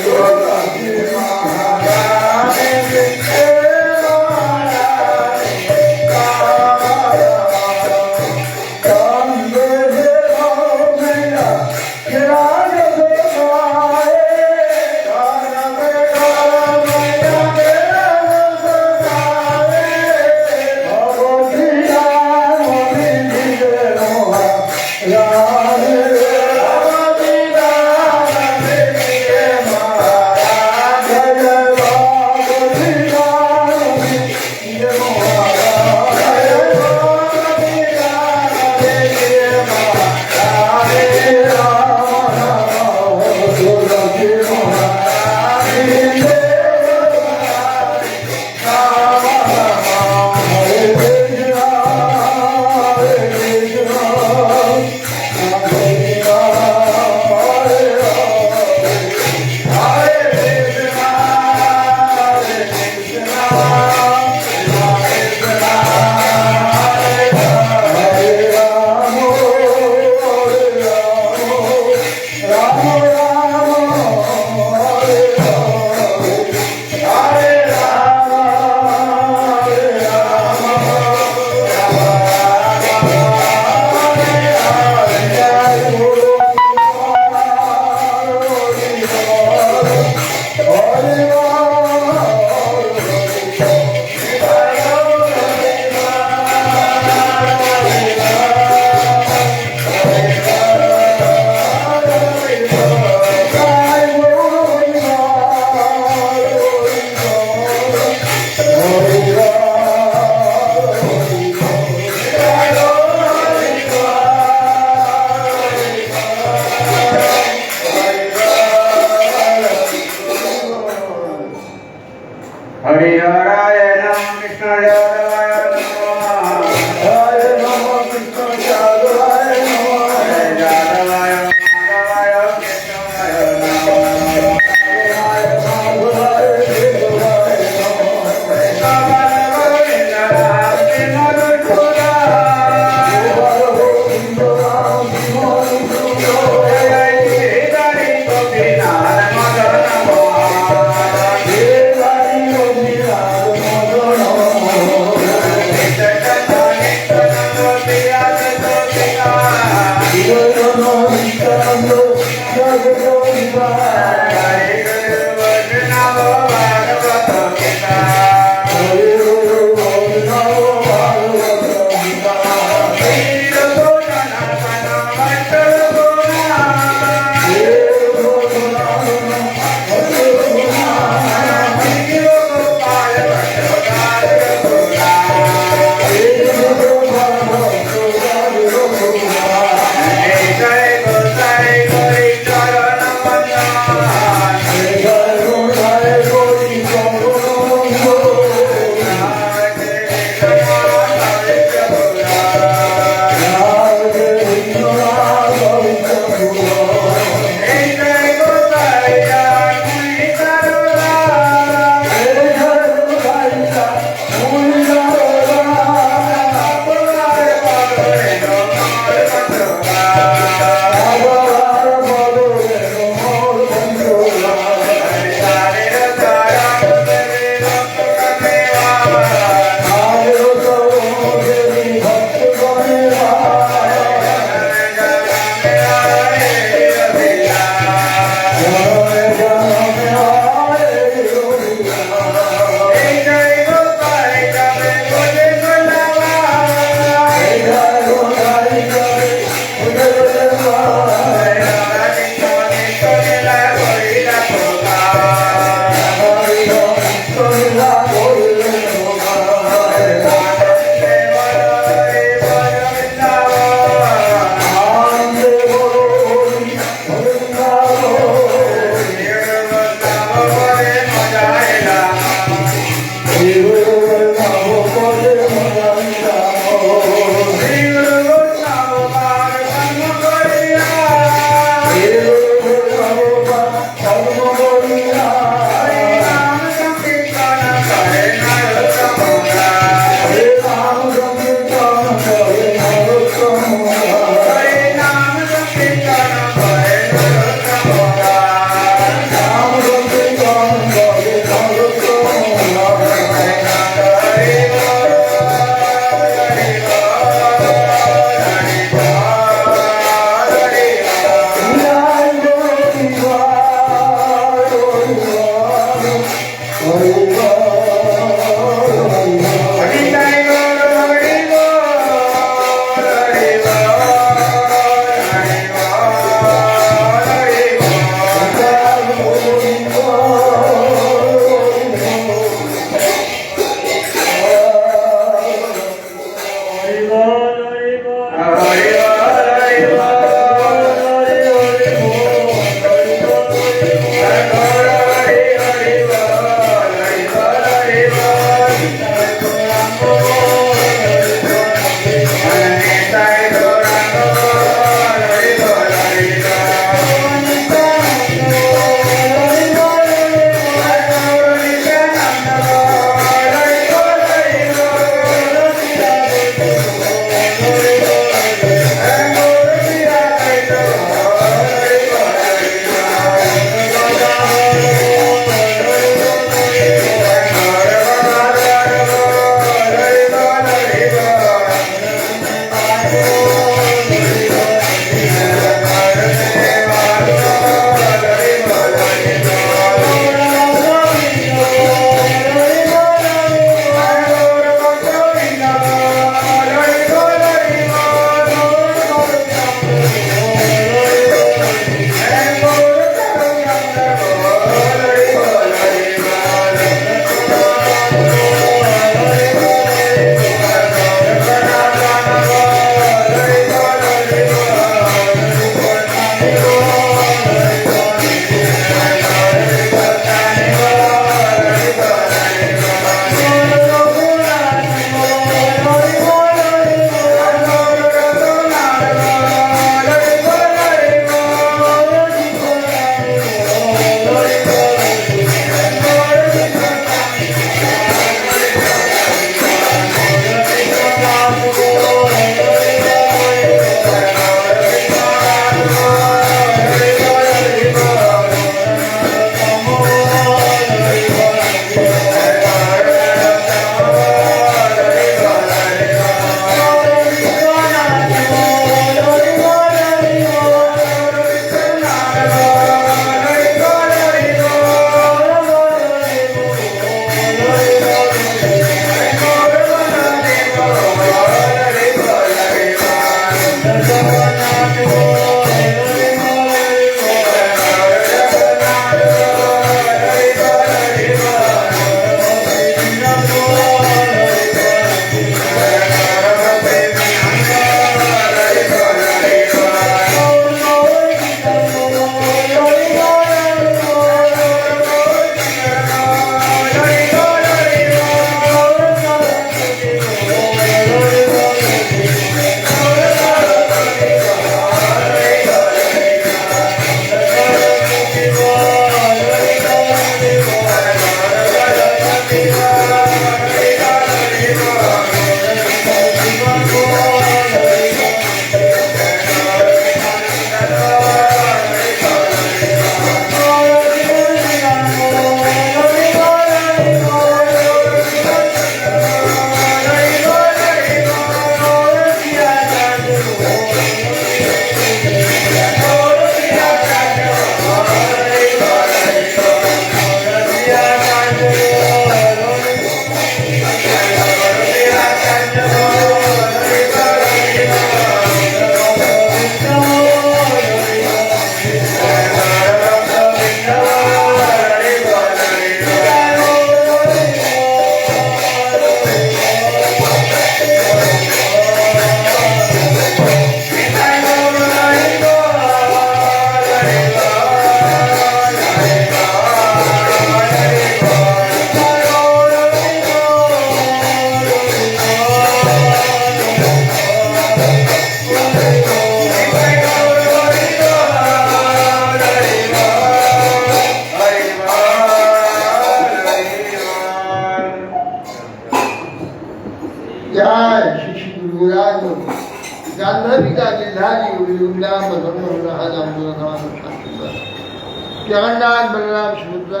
जगन्नाथ बलराम सुभद्रा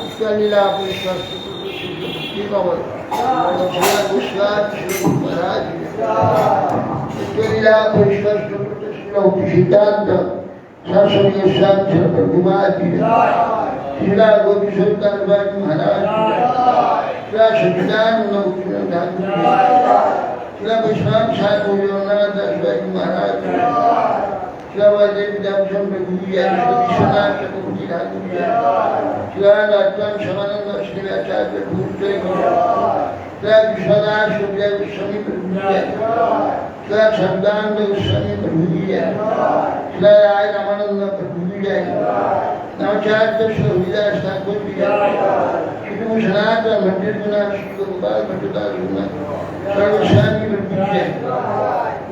इसका लीला पुरुषा महाराज इसके लीला पुरुषा सिद्धांत सरस्वती गोस्वामी कुमार जी श्रीला गोपी सुल्तान महाराज श्रीला सच्चिदानंद श्रीला विश्राम ठाकुर जगन्नाथ दास महाराज श्रीला देवी दामचंद्र गुरुजी विश्वनाथ चक्रवर्ती ठाकुर श्रीला राजन समानंद श्रीलाचार्य भूतजय श्रीला विश्वनाथ सूर्य गोस्वामी प्रभुजी श्रीला सदानंद गोस्वामी प्रभुजी श्रीला राय रामानंद प्रभुजी नवचार्य हरिदास ठाकुर जी श्री सनातन मंदिर गुना श्री गोपाल भट्टदास गुना सर्वस्वामी प्रभुजी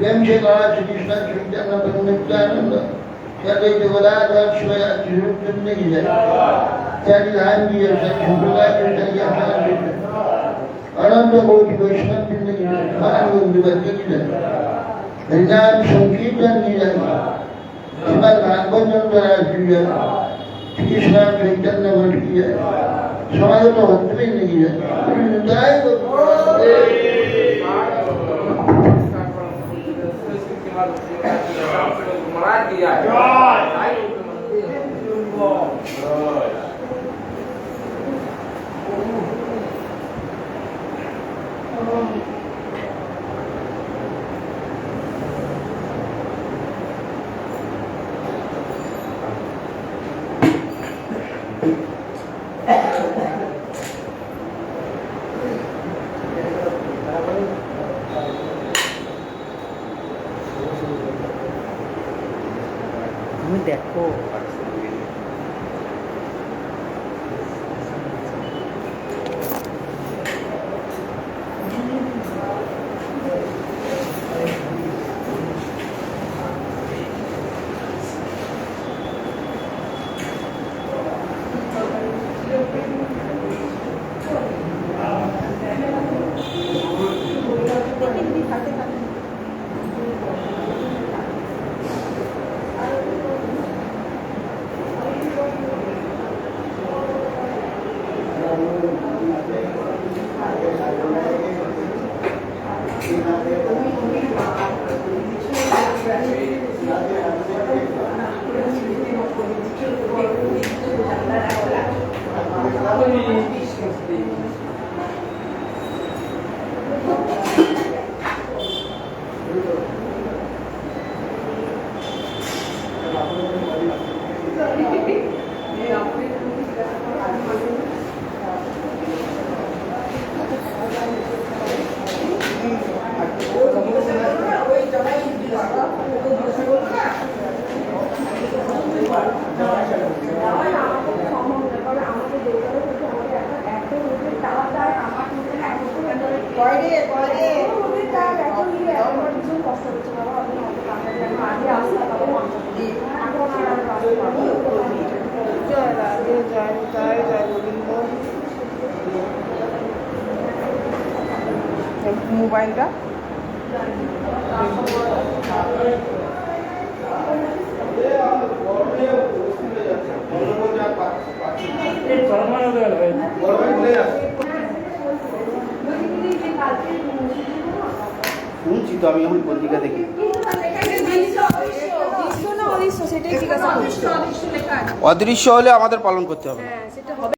एम से कहा श्री कृष्ण चैतन्य प्रभु नित्यानंद सदैव गोलाधर शिवया तिरुपति की जय त्यागी धाम की जय संप्रदाय के जय अनंत कोटि वैष्णव वृंद की जय मान गोविंद भक्त की जय हरिनाम संकीर्तन की जय श्रीमद् भागवत महाराज की जय श्री कृष्ण चैतन्य मठ की जय समाज तो भक्तवृंद की जय महाराज दिया তুমি দেখো মোবাইলটা শুনছি তো আমি এখন পত্রিকা দেখি অদৃশ্য হলে আমাদের পালন করতে হবে।